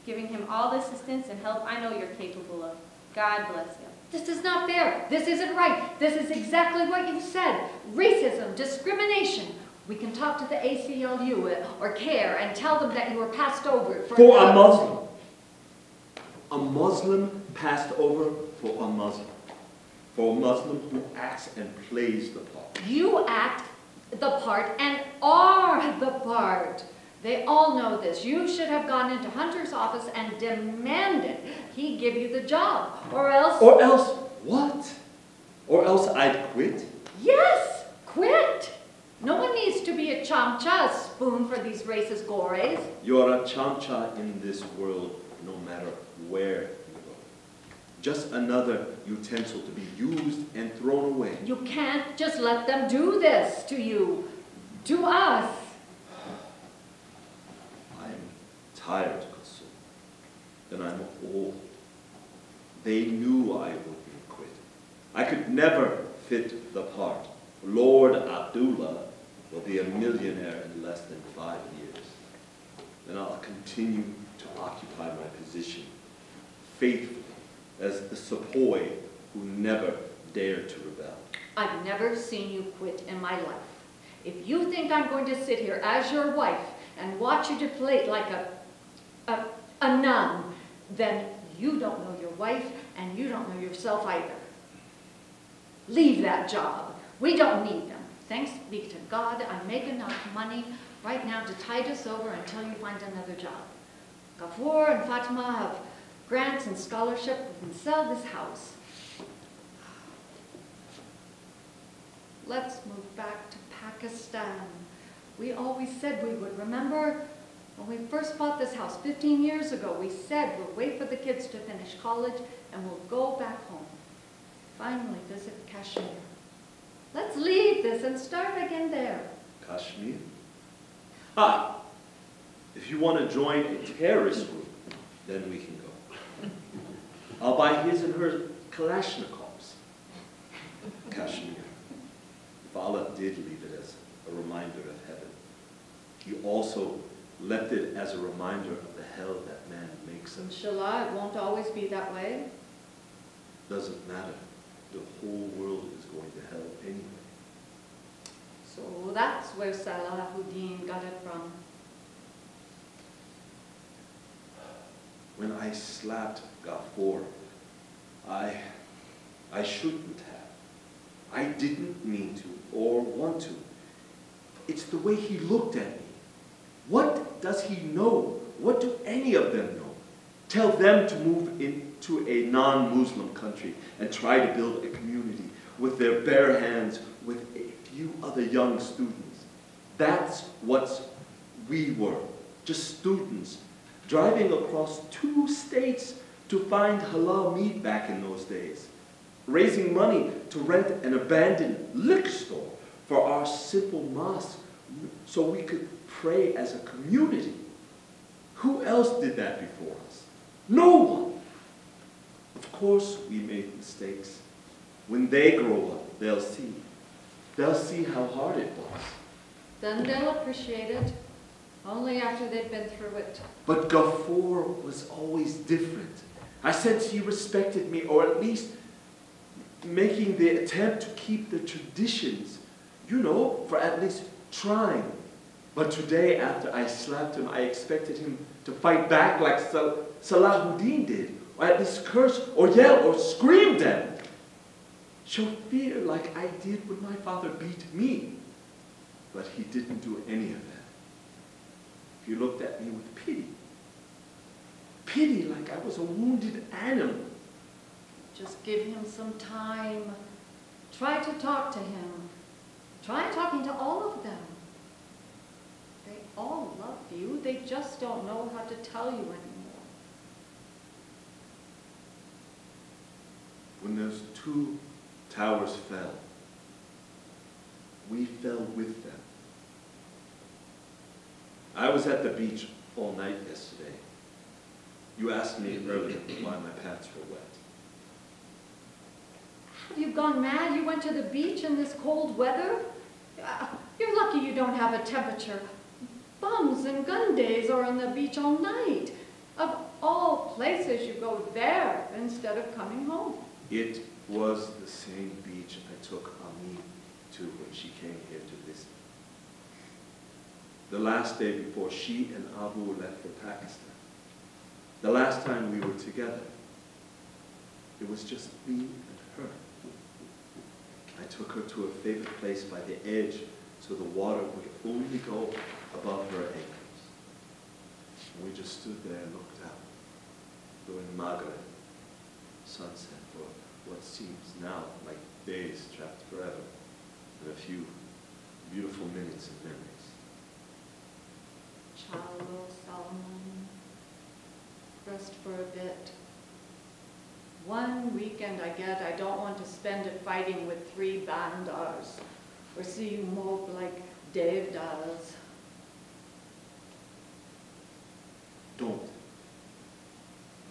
giving him all the assistance and help I know you're capable of. God bless you. This is not fair. This isn't right. This is exactly what you said. Racism, discrimination. We can talk to the ACLU or CARE and tell them that you were passed over for a Muslim. A Muslim passed over for a Muslim. For a Muslim who acts and plays the part. You act the part and are the part. They all know this. You should have gone into Hunter's office and demanded he give you the job, or else... Or else what? Or else I'd quit? Yes, quit. No one needs to be a chamcha, a spoon for these racist gores. You're a chamcha in this world, no matter where you go. Just another utensil to be used and thrown away. You can't just let them do this to you, to us. I'm tired, Kasu. And I'm old. They knew I wouldn't quit. I could never fit the part. Lord Abdullah will be a millionaire in less than 5 years. And I'll continue to occupy my position faithfully as the sepoy who never dared to rebel. I've never seen you quit in my life. If you think I'm going to sit here as your wife and watch you deplete like a nun, then you don't know your wife and you don't know yourself either. Leave that job. We don't need them. Thanks be to God, I make enough money right now to tide us over until you find another job. Ghafoor and Fatima have grants and scholarship. We can sell this house. Let's move back to Pakistan. We always said we would. Remember when we first bought this house 15 years ago, we said we'll wait for the kids to finish college and we'll go back home. Finally visit Kashmir. Let's leave this and start again there. Kashmir? Ah! If you want to join a terrorist group, then we can go. I'll buy his and her Kalashnikovs. Kashmir. If Allah did leave it as a reminder of heaven, He also left it as a reminder of the hell that man makes of. Inshallah, it won't always be that way. Doesn't matter. The whole world is going to hell anyway. So that's where Salahuddin got it from. When I slapped Ghafoor, I shouldn't have. I didn't mean to or want to. It's the way he looked at me. What does he know? What do any of them know? Tell them to move into a non-Muslim country and try to build a community with their bare hands with a few other young students. That's what we were, just students driving across 2 states to find halal meat back in those days, raising money to rent an abandoned liquor store for our simple mosque so we could pray as a community. Who else did that before us? No one. Of course we made mistakes. When they grow up, they'll see. They'll see how hard it was. Then they'll appreciate it, only after they've been through it. But Gafoor was always different. I sensed he respected me, or at least making the attempt to keep the traditions, you know, for at least trying. But today, after I slapped him, I expected him to fight back like Salahuddin did, or at least curse, or yell, or scream them. Show fear like I did when my father beat me. But he didn't do any of that. He looked at me with pity. Pity like I was a wounded animal. Just give him some time. Try to talk to him. Try talking to all of them. They all love you. They just don't know how to tell you anymore. When those 2 towers fell, we fell with them. I was at the beach all night yesterday. You asked me earlier why my pants were wet. Have you gone mad? You went to the beach in this cold weather? You're lucky you don't have a temperature. Bums and gun days are on the beach all night. Of all places, you go there instead of coming home. It was the same beach I took Ami to when she came here to visit. The last day before she and Abu left for Pakistan. The last time we were together. It was just me and her. I took her to a favorite place by the edge so the water would only go above her ankles. And we just stood there and looked out during Maghrib, sunset, for what seems now like days trapped forever, and a few beautiful minutes of memories. Chalo, Solomon, rest for a bit. One weekend I don't want to spend it fighting with 3 bandars, or see you mope like Dave does.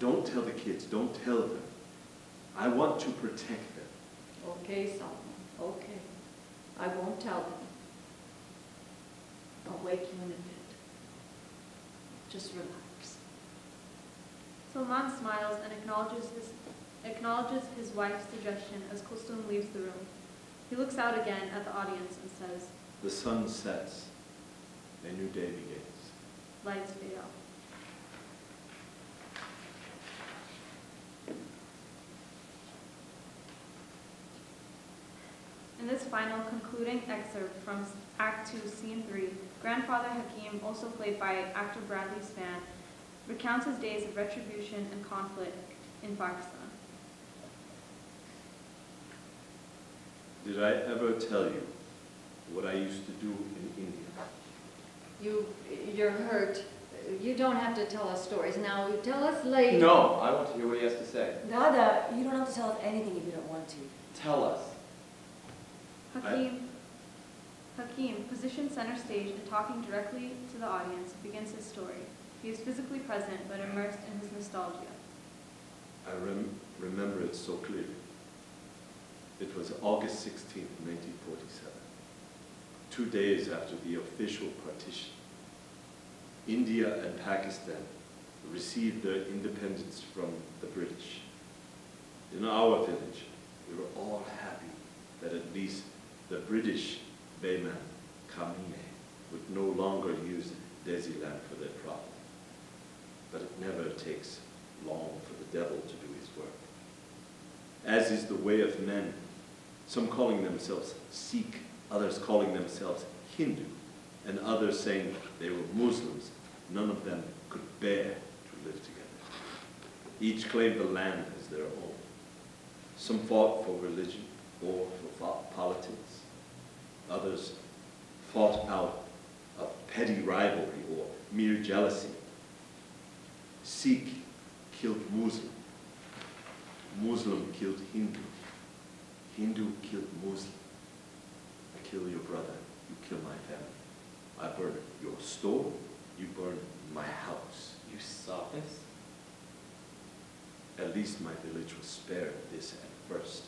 Don't tell the kids, don't tell them. I want to protect them. Okay, Solomon, okay. I won't tell them. I'll wake you in a bit. Just relax. Salman smiles and acknowledges his wife's suggestion as Kulsum leaves the room. He looks out again at the audience and says, The sun sets, a new day begins. lights fade out. In this final concluding excerpt from Act 2, Scene 3, Grandfather Hakim, also played by actor Bradley Spann, recounts his days of retribution and conflict in Pakistan. Did I ever tell you what I used to do in India? You're hurt. You don't have to tell us stories. Now, tell us later. No, I want to hear what he has to say. Dada, you don't have to tell us anything if you don't want to. Tell us. Hakim, positioned center stage and talking directly to the audience, begins his story. He is physically present, but immersed in his nostalgia. I remember it so clearly. It was August 16, 1947, 2 days after the official partition. India and Pakistan received their independence from the British. In our village, we were all happy that at least the British Bayman, convene, would no longer use Desiland for their problem. But it never takes long for the devil to do his work. As is the way of men, some calling themselves Sikh, others calling themselves Hindu, and others saying they were Muslims, none of them could bear to live together. Each claimed the land as their own. Some fought for religion or for politics. Others fought out of petty rivalry or mere jealousy. Sikh killed Muslim. Muslim killed Hindu. Hindu killed Muslim. I kill your brother, you kill my family. I burn your store, you burn my house. You saw this? At least my village was spared this at first.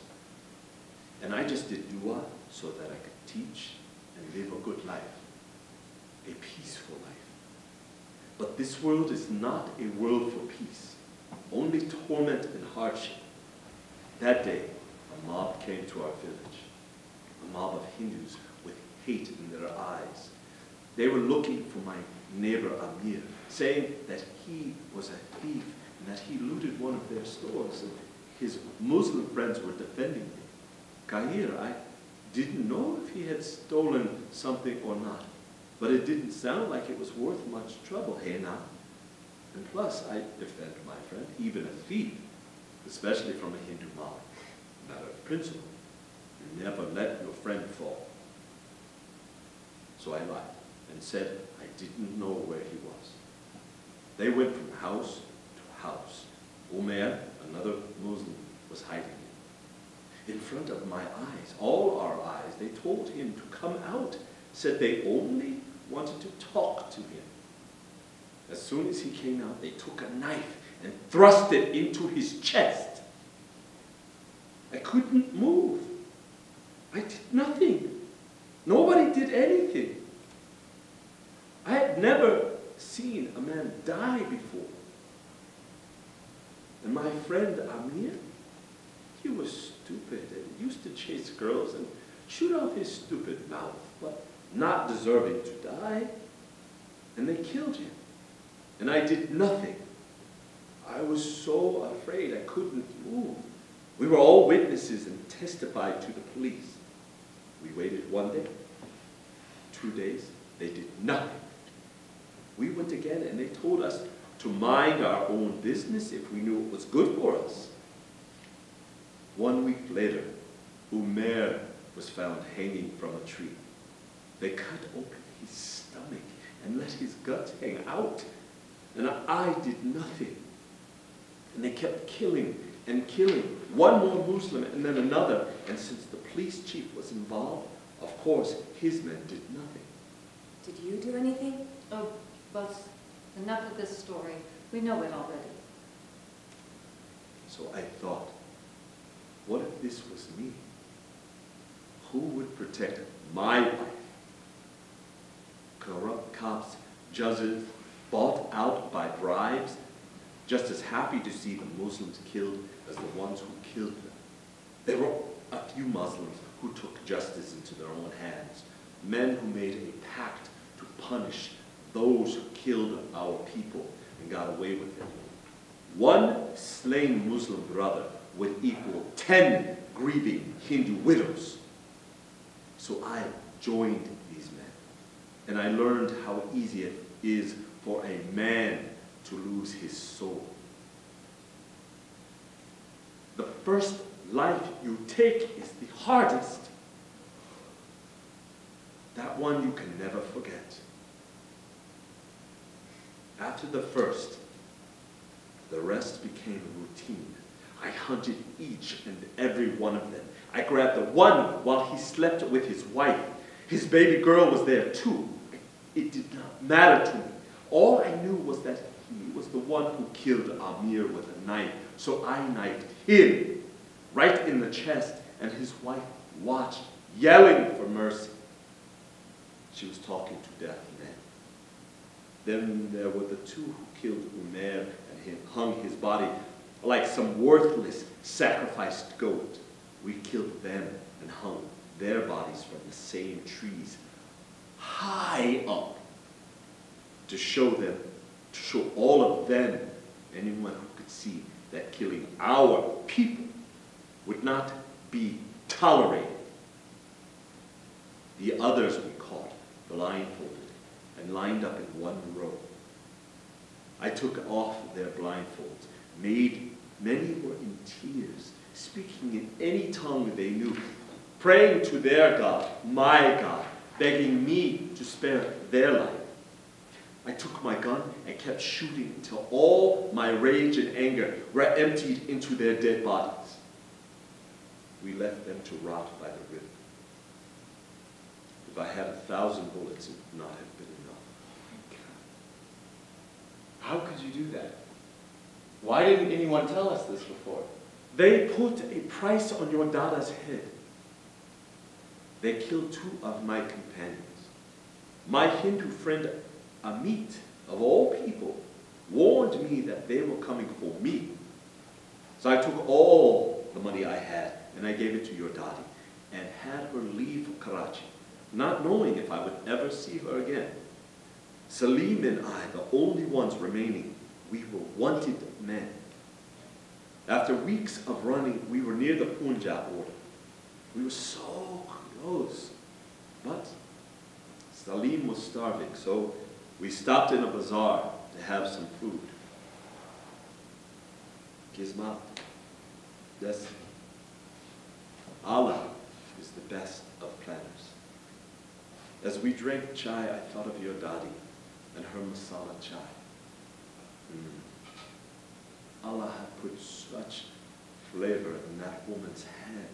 And I just did dua so that I could teach and live a good life, a peaceful life. But this world is not a world for peace, only torment and hardship. That day, a mob came to our village, a mob of Hindus with hate in their eyes. They were looking for my neighbor Amir, saying that he was a thief and that he looted one of their stores, and his Muslim friends were defending me. Kahir, I didn't know if he had stolen something or not, but it didn't sound like it was worth much trouble, hey now? And plus, I defend my friend, even a thief, especially from a Hindu mob. Matter of principle, you never let your friend fall. So I lied and said I didn't know where he was. They went from house to house. Umair, another Muslim, was hiding him. In front of my eyes, all our eyes, they told him to come out, said they only wanted to talk to him. As soon as he came out, they took a knife and thrust it into his chest. I couldn't move. I did nothing. Nobody did anything. I had never seen a man die before. And my friend Amir, he was stupid and used to chase girls and shoot off his stupid mouth, but not deserving to die. And they killed him. And I did nothing. I was so afraid I couldn't move. We were all witnesses and testified to the police. We waited 1 day, 2 days, they did nothing. We went again and they told us to mind our own business if we knew it was good for us. 1 week later, Umair was found hanging from a tree. They cut open his stomach and let his guts hang out. And I did nothing. And they kept killing and killing. One more Muslim and then another. And since the police chief was involved, of course, his men did nothing. Did you do anything? Oh, but enough of this story. We know it already. So I thought, what if this was me? Who would protect my life? Corrupt cops, judges, bought out by bribes, just as happy to see the Muslims killed as the ones who killed them. There were a few Muslims who took justice into their own hands, men who made a pact to punish those who killed our people and got away with it. 1 slain Muslim brother would equal 10 grieving Hindu widows. So I joined these men, and I learned how easy it is for a man to lose his soul. The first life you take is the hardest. That one you can never forget. After the first, the rest became routine. I hunted each and every one of them. I grabbed the one while he slept with his wife. His baby girl was there too. It did not matter to me. All I knew was that he was the one who killed Amir with a knife. So I knifed him right in the chest, and his wife watched, yelling for mercy. She was talking to death then. Then there were the 2 who killed Umair and hung his body like some worthless sacrificed goat. We killed them and hung their bodies from the same trees high up to show all of them, anyone who could see, that killing our people would not be tolerated. The others we caught blindfolded and lined up in 1 row. I took off their blindfolds. Many were in tears, speaking in any tongue they knew, praying to their God, my God, begging me to spare their life. I took my gun and kept shooting until all my rage and anger were emptied into their dead bodies. We left them to rot by the river. If I had 1,000 bullets, it would not have been enough. How could you do that? Why didn't anyone tell us this before? They put a price on your Dada's head. They killed 2 of my companions. My Hindu friend Amit, of all people, warned me that they were coming for me. So I took all the money I had and I gave it to your Dadi and had her leave for Karachi, not knowing if I would ever see her again. Salim and I, the only ones remaining, we were wanted men. After weeks of running, we were near the Punjab border. We were so close, but Salim was starving, so we stopped in a bazaar to have some food. Kismat, destiny. Allah is the best of planners. As we drank chai, I thought of your Dadi and her masala chai. Allah had put such flavor in that woman's hand.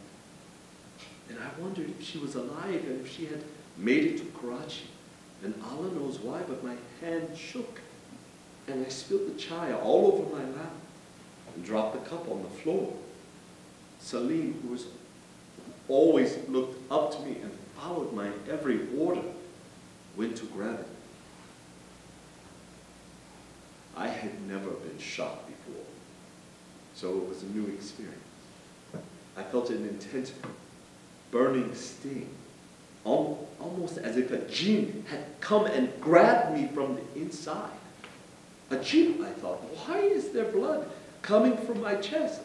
And I wondered if she was alive and if she had made it to Karachi. And Allah knows why, but my hand shook. And I spilled the chai all over my lap and dropped the cup on the floor. Salim, who always looked up to me and followed my every order, went to grab it. I had never been shot before, so it was a new experience. I felt an intense burning sting, almost as if a jinn had come and grabbed me from the inside. A jinn, I thought, why is there blood coming from my chest?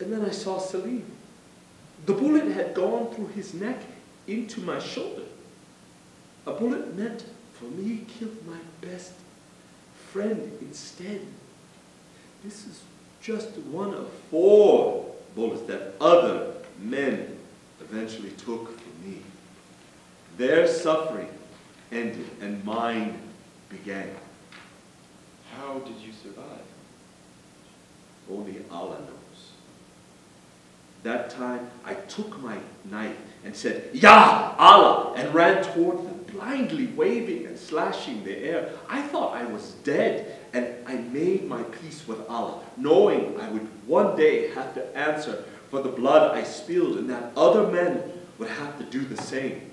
And then I saw Salim. The bullet had gone through his neck into my shoulder. A bullet meant for me killed my best friend instead. This is just one of 4 bullets that other men eventually took from me. Their suffering ended and mine began. How did you survive? Only Allah knows. That time, I took my knife and said, "Ya Allah!" and ran toward them, blindly waving and slashing the air. I thought I was dead, and I made my peace with Allah, knowing I would one day have to answer for the blood I spilled, and that other men would have to do the same.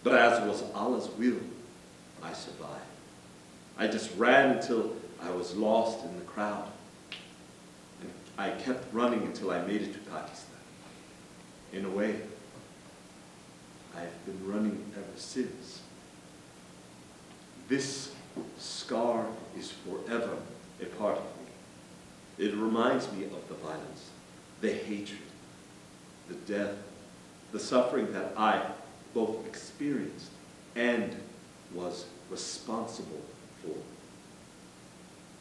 But as was Allah's will, I survived. I just ran until I was lost in the crowd. And I kept running until I made it to Pakistan. In a way, I've been running ever since. This scar is forever a part of me. It reminds me of the violence, the hatred, the death, the suffering that I both experienced and was responsible for.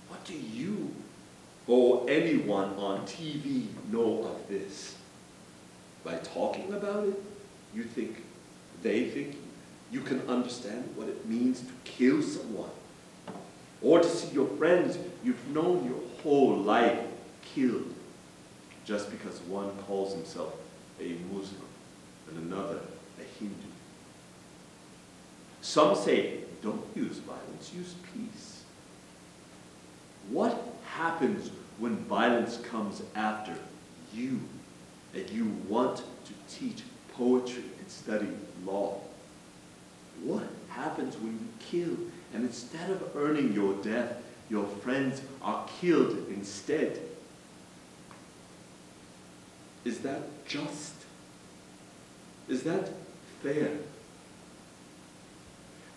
What do you or anyone on TV know of this? By talking about it, you think, they think, you can understand what it means to kill someone, or to see your friends you've known your whole life killed, just because one calls himself a Muslim and another a Hindu. Some say, don't use violence, use peace. What happens when violence comes after you, and you want to teach poetry and study law? What happens when you kill, and instead of earning your death, your friends are killed instead? Is that just? Is that fair?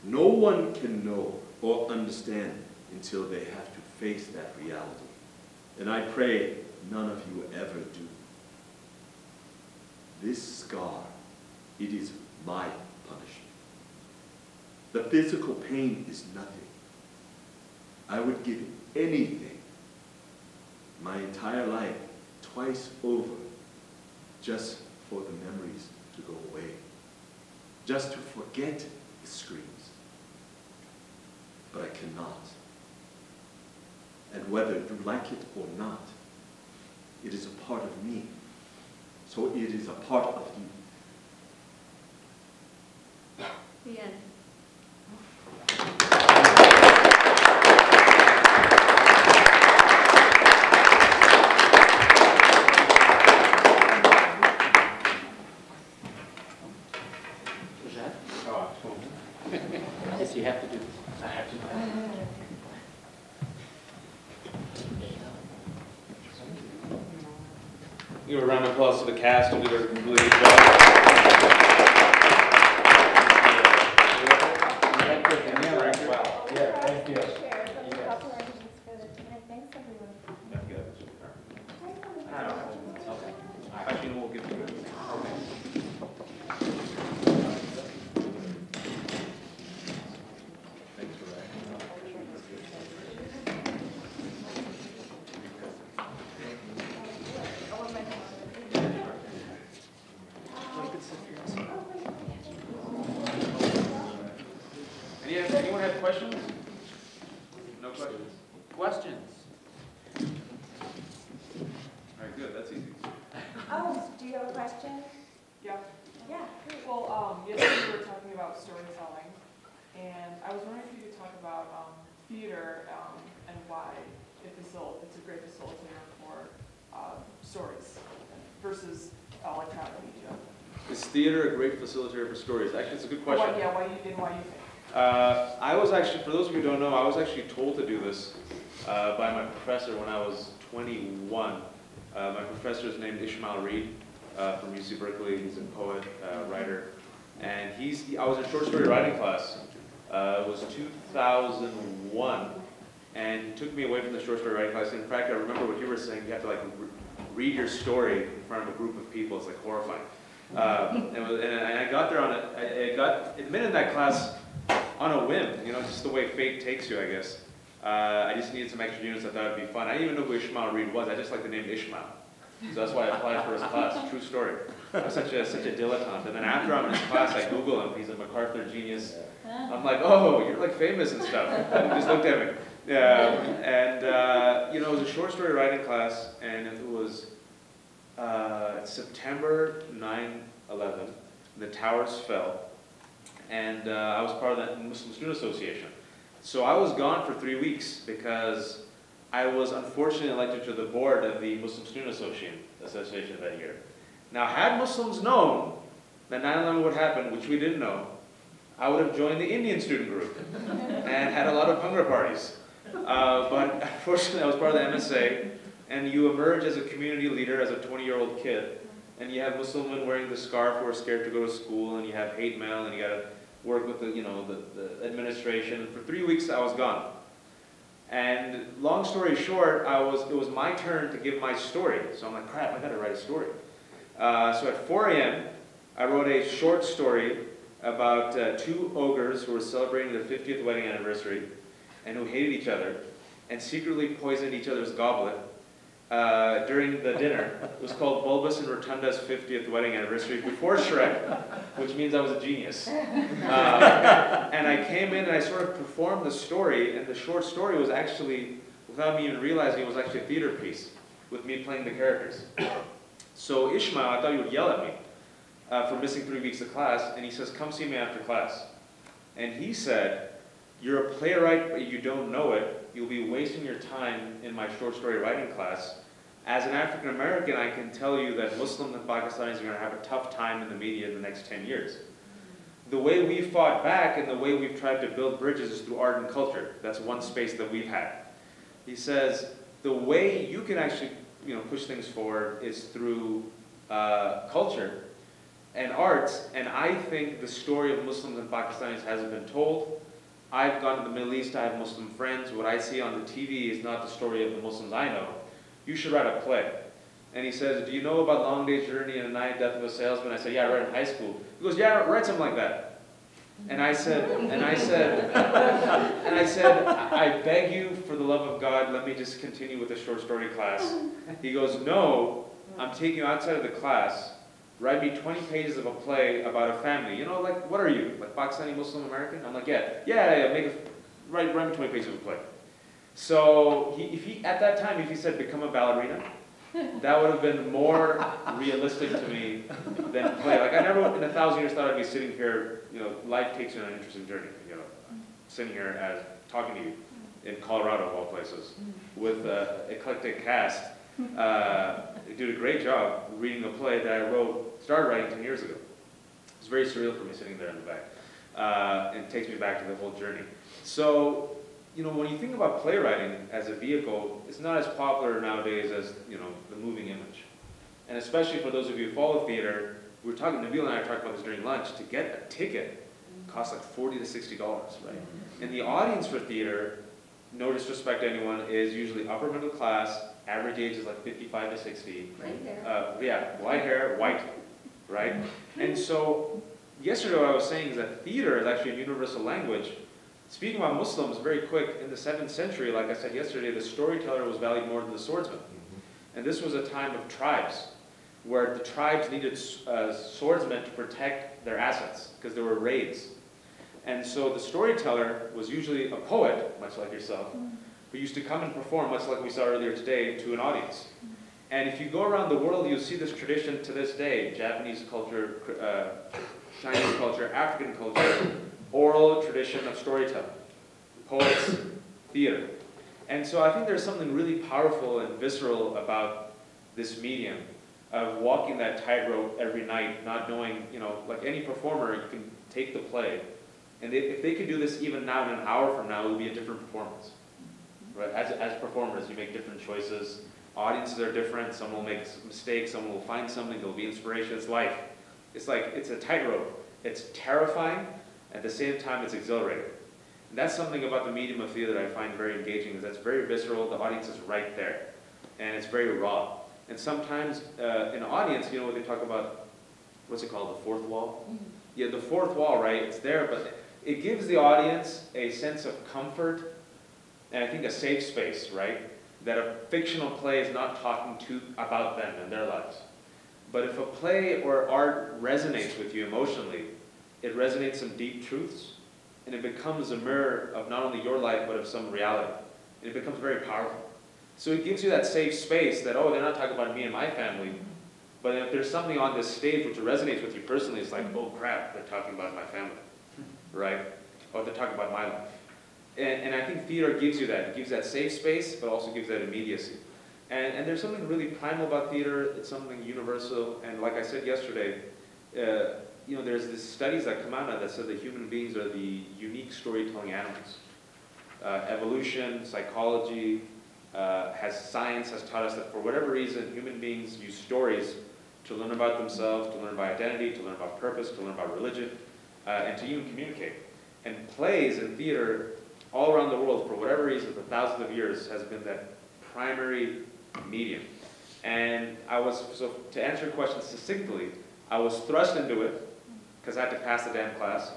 No one can know or understand until they have to face that reality. And I pray none of you ever do. This scar, it is my punishment. The physical pain is nothing. I would give anything, my entire life, twice over, just for the memories to go away, just to forget the screams. but I cannot. And whether you like it or not, it is a part of me. So it is a part of you. The end. Yes, you have to do this. I have to do that. Give a round of applause to the cast who did a really good job. Yeah, thank you. Actually, no, we'll give you it. Thanks for that. Anyone have questions? No questions? Questions? All right, good. That's easy. Oh, do you have a question? Yeah. Yeah. Well, yesterday we were talking about storytelling, and I was wondering if you could talk about theater and why it's a great facilitator for stories versus electronic media. Is theater a great facilitator for stories? Actually, it's a good question. Why you think? I was actually, for those of you who don't know, I was actually told to do this by my professor when I was 21. My professor is named Ishmael Reed from UC Berkeley. He's a poet, writer, and I was in short story writing class. It was 2001, and he took me away from the short story writing class. In fact, I remember what you were saying. You have to like read your story in front of a group of people. It's like horrifying. And I got there on it. I got admitted in that class on a whim, just the way fate takes you, I guess. I just needed some extra units. I thought it'd be fun. I didn't even know who Ishmael Reed was. I just liked the name Ishmael. So that's why I applied for his class. True story. I'm such a dilettante. And then after I'm in his class, I Google him. He's a MacArthur genius. I'm like, oh, you're like famous and stuff. And he just looked at me. It was a short story writing class, and it was September 9/11. The towers fell. And I was part of the Muslim Student Association. So I was gone for 3 weeks because I was unfortunately elected to the board of the Muslim Student Association that year. Now, had Muslims known that 9/11 would happen, which we didn't know, I would have joined the Indian student group and had a lot of hunger parties. But unfortunately, I was part of the MSA, and you emerge as a community leader as a 20-year-old kid, and you have Muslim women wearing the scarf who are scared to go to school, and you have hate mail, and you got to work with the administration. And for 3 weeks, I was gone. And long story short, it was my turn to give my story. So I'm like, crap, I got to write a story. So at 4 a.m., I wrote a short story about two ogres who were celebrating their 50th wedding anniversary and who hated each other and secretly poisoned each other's goblet during the dinner. It was called Bulbous and Rotunda's 50th wedding anniversary before Shrek, which means I was a genius. And I came in and I sort of performed the story, and the short story was actually, without me even realizing, it was actually a theater piece with me playing the characters. So Ishmael, I thought he would yell at me for missing 3 weeks of class, and he says, come see me after class. And he said, you're a playwright, but you don't know it. You'll be wasting your time in my short story writing class. As an African American, I can tell you that Muslims and Pakistanis are going to have a tough time in the media in the next 10 years. The way we fought back and the way we've tried to build bridges is through art and culture. That's one space that we've had. He says, the way you can actually push things forward is through culture and arts, and I think the story of Muslims and Pakistanis hasn't been told. I've gone to the Middle East, I have Muslim friends. What I see on the TV is not the story of the Muslims I know. You should write a play. And he says, do you know about Long Day's Journey and A Night, Death of a Salesman? I said, yeah, I read it in high school. He goes, yeah, write something like that. And I said, I beg you, for the love of God, let me just continue with the short story class. He goes, no, I'm taking you outside of the class. Write me 20 pages of a play about a family. Like, what are you? Like Pakistani Muslim American? I'm like, yeah, make write me 20 pages of a play. So at that time, if he said become a ballerina, that would have been more realistic to me than play. Like I never in 1,000 years thought I'd be sitting here, life takes you on an interesting journey, sitting here as talking to you in Colorado of all places with an eclectic cast. Did a great job reading a play that I started writing 10 years ago. It's very surreal for me sitting there in the back. It takes me back to the whole journey. So, when you think about playwriting as a vehicle, it's not as popular nowadays as, the moving image. And especially for those of you who follow theater, Nabil and I talked about this during lunch, to get a ticket costs like $40 to $60, right? And the audience for theater, no disrespect to anyone, is usually upper middle class, average age is like 55 to 60. White hair. White hair, white, right? And so, yesterday what I was saying is that theater is actually a universal language. Speaking about Muslims, very quick, in the 7th century, like I said yesterday, the storyteller was valued more than the swordsman. And this was a time of tribes, where the tribes needed swordsmen to protect their assets, because there were raids. And so the storyteller was usually a poet, much like yourself, who used to come and perform, much like we saw earlier today, to an audience. And if you go around the world, you'll see this tradition to this day: Japanese culture, Chinese culture, African culture, oral tradition of storytelling, poets, theater. And so I think there's something really powerful and visceral about this medium of walking that tightrope every night, not knowing, like any performer, you can take the play. And if they could do this even now, in an hour from now, it will be a different performance. Right? As performers, you make different choices. Audiences are different. Some will make mistakes. Some will find something. There will be inspiration. It's life. It's a tightrope. It's terrifying. At the same time, it's exhilarating. And that's something about the medium of theater that I find very engaging, is that's very visceral. The audience is right there. And it's very raw. And sometimes in an audience, what they talk about, what's it called, the fourth wall? Yeah, the fourth wall, right? It's there, but it gives the audience a sense of comfort and I think a safe space, right? That a fictional play is not talking about them and their lives. But if a play or art resonates with you emotionally, it resonates some deep truths, and it becomes a mirror of not only your life, but of some reality. And it becomes very powerful. So it gives you that safe space that, they're not talking about me and my family, but if there's something on this stage which resonates with you personally, it's like, oh crap, they're talking about my family, right? Or they're talking about my life. And I think theater gives you that. It gives that safe space, but also gives that immediacy. And there's something really primal about theater. It's something universal. And like I said yesterday, there's these studies that come out now that said that human beings are the unique storytelling animals. Evolution, psychology, science has taught us that for whatever reason, human beings use stories to learn about themselves, to learn about identity, to learn about purpose, to learn about religion, and to even communicate. And plays and theater all around the world, for whatever reason, for thousands of years, has been that primary medium. And so to answer your question succinctly, I was thrust into it because I had to pass the damn class.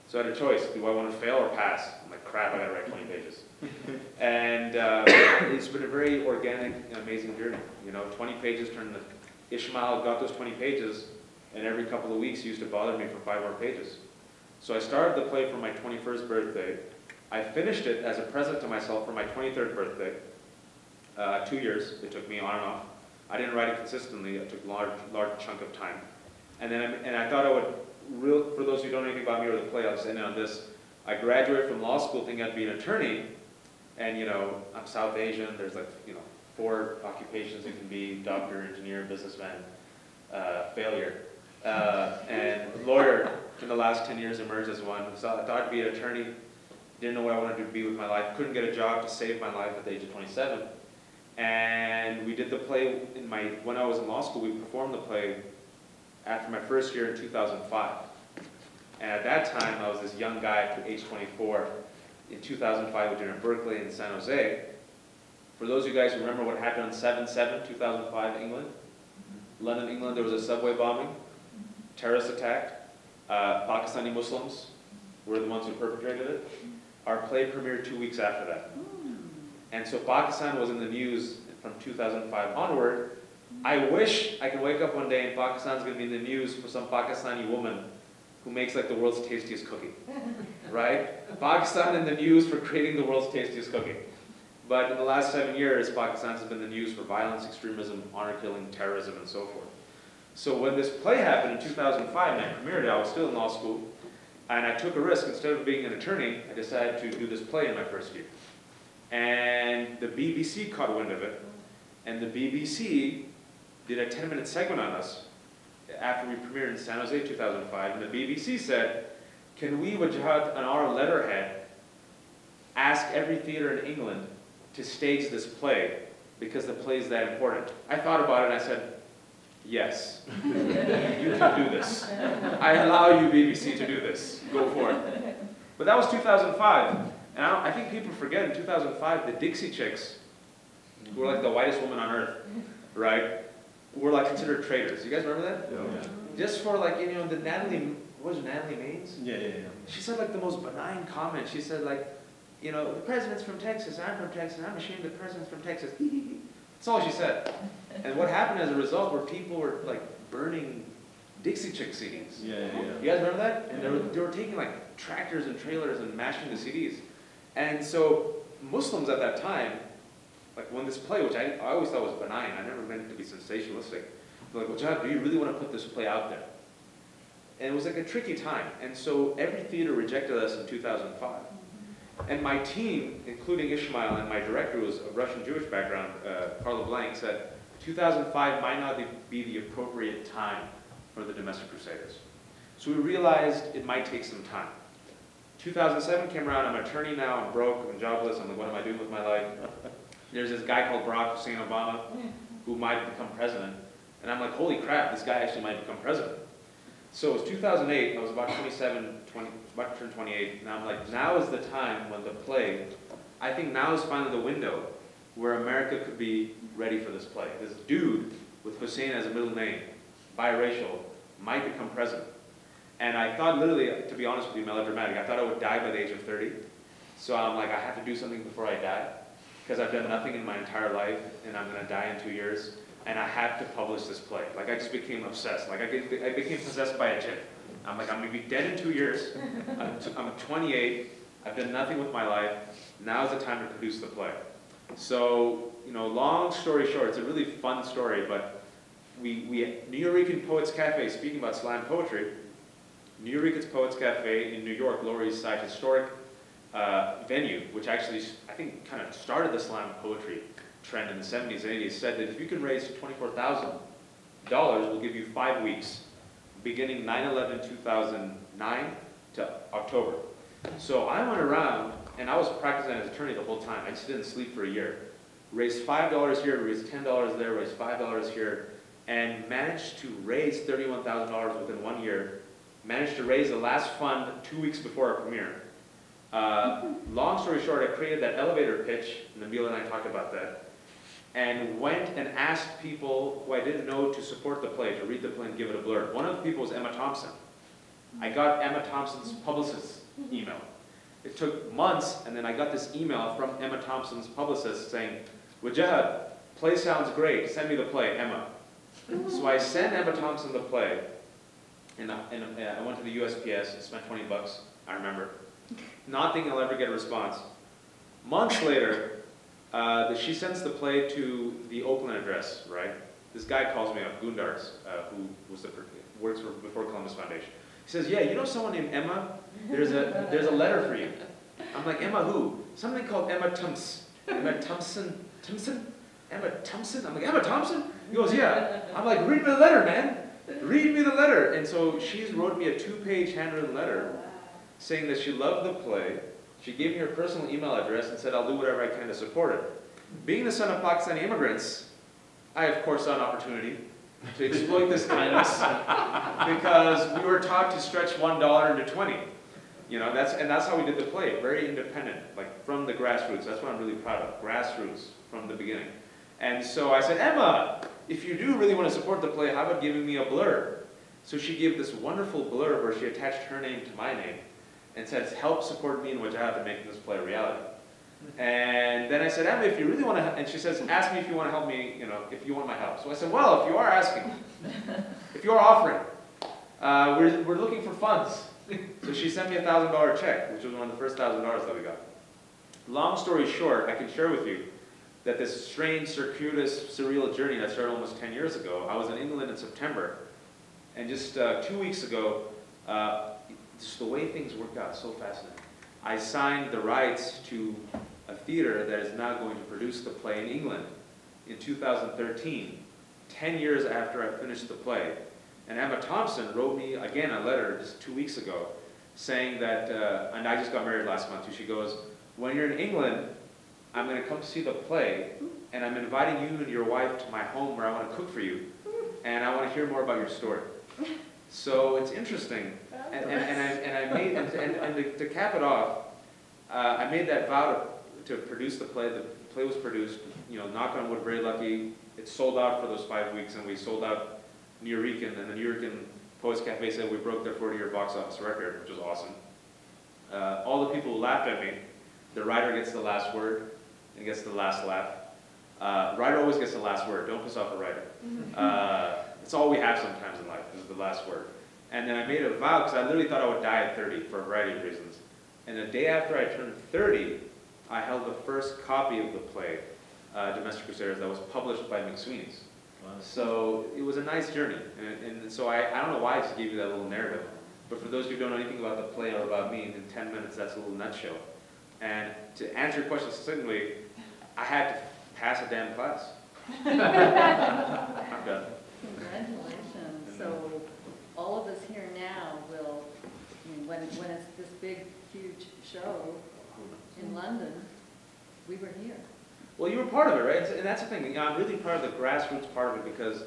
So I had a choice: do I want to fail or pass? I'm like, crap, I gotta write 20 pages. And it's been a very organic and amazing journey. 20 pages turned into Ishmael got those 20 pages, and every couple of weeks he used to bother me for 5 more pages. So I started the play for my 21st birthday. I finished it as a present to myself for my 23rd birthday. 2 years, it took me on and off. I didn't write it consistently. It took a large chunk of time. And I thought I would, for those who don't know anything about me or the play, I'll just end on this. I graduated from law school thinking I'd be an attorney, and I'm South Asian. There's 4 occupations you can be: doctor, engineer, businessman, failure. And lawyer in the last 10 years emerged as one. So I thought I'd be an attorney. Didn't know what I wanted to be with my life. Couldn't get a job to save my life at the age of 27. And we did the play when I was in law school. We performed the play after my first year in 2005. And at that time, I was this young guy at age 24. In 2005, we did it in Berkeley and San Jose. For those of you guys who remember what happened on 7/7/2005, England, London, England, there was a subway bombing, terrorist attack. Pakistani Muslims were the ones who perpetrated it. Our play premiered 2 weeks after that. And so Pakistan was in the news from 2005 onward. I wish I could wake up one day and Pakistan's going to be in the news for some Pakistani woman who makes the world's tastiest cookie. right? Pakistan in the news for creating the world's tastiest cookie. But in the last 7 years, Pakistan has been in the news for violence, extremism, honor killing, terrorism, and so forth. So when this play happened in 2005 and I premiered it, I was still in law school, and I took a risk. Instead of being an attorney, I decided to do this play in my first year. And the BBC caught wind of it, and the BBC did a 10-minute segment on us after we premiered in San Jose 2005, and the BBC said, can we, Wajahat, on our letterhead, ask every theater in England to stage this play because the play is that important? I thought about it and I said, yes, you can do this. I allow you, BBC, to do this. Go for it. But that was 2005. And I think people forget in 2005, the Dixie Chicks, who were like the whitest woman on earth, right, were like considered traitors. You guys remember that? Yeah. Just for like, you know, the Natalie, what was it, Natalie Maines? Yeah. She said like the most benign comment. She said like, you know, the president's from Texas, I'm from Texas, I'm ashamed the president's from Texas. That's all she said. And what happened as a result were people were like burning Dixie Chick CDs. Yeah. You guys remember that? And they were taking like tractors and trailers and mashing the CDs. And so Muslims at that time, like when this play, which I always thought was benign, I never meant it to be sensationalistic, they're like, well, John, do you really want to put this play out there? And it was like a tricky time. And so every theater rejected us in 2005. And my team, including Ishmael and my director, who was of Russian Jewish background, Carlo Blank, said 2005 might not be the appropriate time for the Domestic Crusaders. So we realized it might take some time. 2007 came around, I'm an attorney now, I'm broke, I'm jobless, I'm like, what am I doing with my life? There's this guy called Barack Hussein Obama who might become president. And I'm like, holy crap, this guy actually might become president. So it was 2008, I was about 27, about to turn 28, and I'm like, now is the time when the play, I think now is finally the window where America could be ready for this play. This dude with Hussein as a middle name, biracial, might become president. And I thought literally, to be honest with you, melodramatic, I thought I would die by the age of 30. So I'm like, I have to do something before I die, because I've done nothing in my entire life, and I'm gonna die in 2 years. And I have to publish this play. Like I just became obsessed. Like I became possessed by a jinn. I'm like, I'm gonna be dead in 2 years. I'm 28. I've done nothing with my life. Now's the time to produce the play. So, you know, long story short, it's a really fun story, but Nuyorican Poets Cafe, speaking about slam poetry, Nuyorican Poets Cafe in New York, Lower East Side, historic venue, which actually, I think, kind of started the slam poetry trend in the 70s and 80s, said that if you can raise $24,000, we'll give you 5 weeks, beginning 9/11/2009 to October. So I went around, and I was practicing as an attorney the whole time. I just didn't sleep for a year. Raised $5 here, raised $10 there, raised $5 here, and managed to raise $31,000 within 1 year. Managed to raise the last fund 2 weeks before our premiere. Long story short, I created that elevator pitch, and Nabil and I talked about that, and went and asked people who I didn't know to support the play, to read the play and give it a blurb. One of the people was Emma Thompson. I got Emma Thompson's publicist's email. It took months, and then I got this email from Emma Thompson's publicist saying, Wajahat, play sounds great, send me the play, Emma. So I sent Emma Thompson the play, and I went to the USPS and spent 20 bucks, I remember. Not thinking I'll ever get a response. Months later, she sends the play to the Oakland address, right? This guy calls me up, Gundars, who works before Columbus Foundation. He says, yeah, you know someone named Emma? There's a letter for you. I'm like, Emma who? Something called Emma Thompson. Emma Thompson? Emma Thompson? I'm like, Emma Thompson? He goes, yeah. I'm like, read me the letter, man. Read me the letter. And so she's wrote me a 2-page handwritten letter saying that she loved the play. She gave me her personal email address and said, I'll do whatever I can to support it. Being the son of Pakistani immigrants, I of course saw an opportunity to exploit this kindness because we were taught to stretch $1 into 20. You know, that's how we did the play, very independent, like from the grassroots. That's what I'm really proud of, grassroots from the beginning. And so I said, Emma, if you do really want to support the play, how about giving me a blurb? So she gave this wonderful blurb where she attached her name to my name and said, help support me and Wajahat in making this play a reality. And then I said, Emma, if you really want to, and she says, ask me if you want to help me, you know, if you want my help. So I said, well, if you are asking, if you are offering, we're looking for funds. So she sent me a $1,000 check, which was one of the first $1,000 that we got. Long story short, I can share with you that this strange, circuitous, surreal journey that started almost 10 years ago, I was in England in September, and just 2 weeks ago, just the way things worked out, so fascinating. I signed the rights to a theater that is now going to produce the play in England in 2013, 10 years after I finished the play. And Emma Thompson wrote me, again, a letter just 2 weeks ago, saying that, and I just got married last month too, she goes, when you're in England, I'm going to come to see the play, and I'm inviting you and your wife to my home where I want to cook for you, and I want to hear more about your story. So it's interesting, and I made, and to cap it off, I made that vow to produce the play. The play was produced, you know, knock on wood, very lucky. It sold out for those 5 weeks, and we sold out Nuyorican, and the Nuyorican Poets Cafe said we broke their 40-year box office record, which was awesome. All the people who laughed at me, the writer gets the last word and gets the last laugh. Writer always gets the last word. Don't piss off the writer. It's all we have sometimes in life, is the last word. And then I made a vow, because I literally thought I would die at 30 for a variety of reasons. And the day after I turned 30, I held the first copy of the play, Domestic Crusaders, that was published by McSweeney's. Wow. So it was a nice journey. And so I don't know why I just gave you that little narrative. But for those who don't know anything about the play or about me, in 10 minutes, that's a little nutshell. And to answer your question succinctly, I had to pass a damn class. I'm done. Congratulations. So all of us here now will, I mean, when it's this big, huge show in London, we were here. Well, you were part of it, right? And that's the thing. You know, I'm really part of the grassroots part of it because,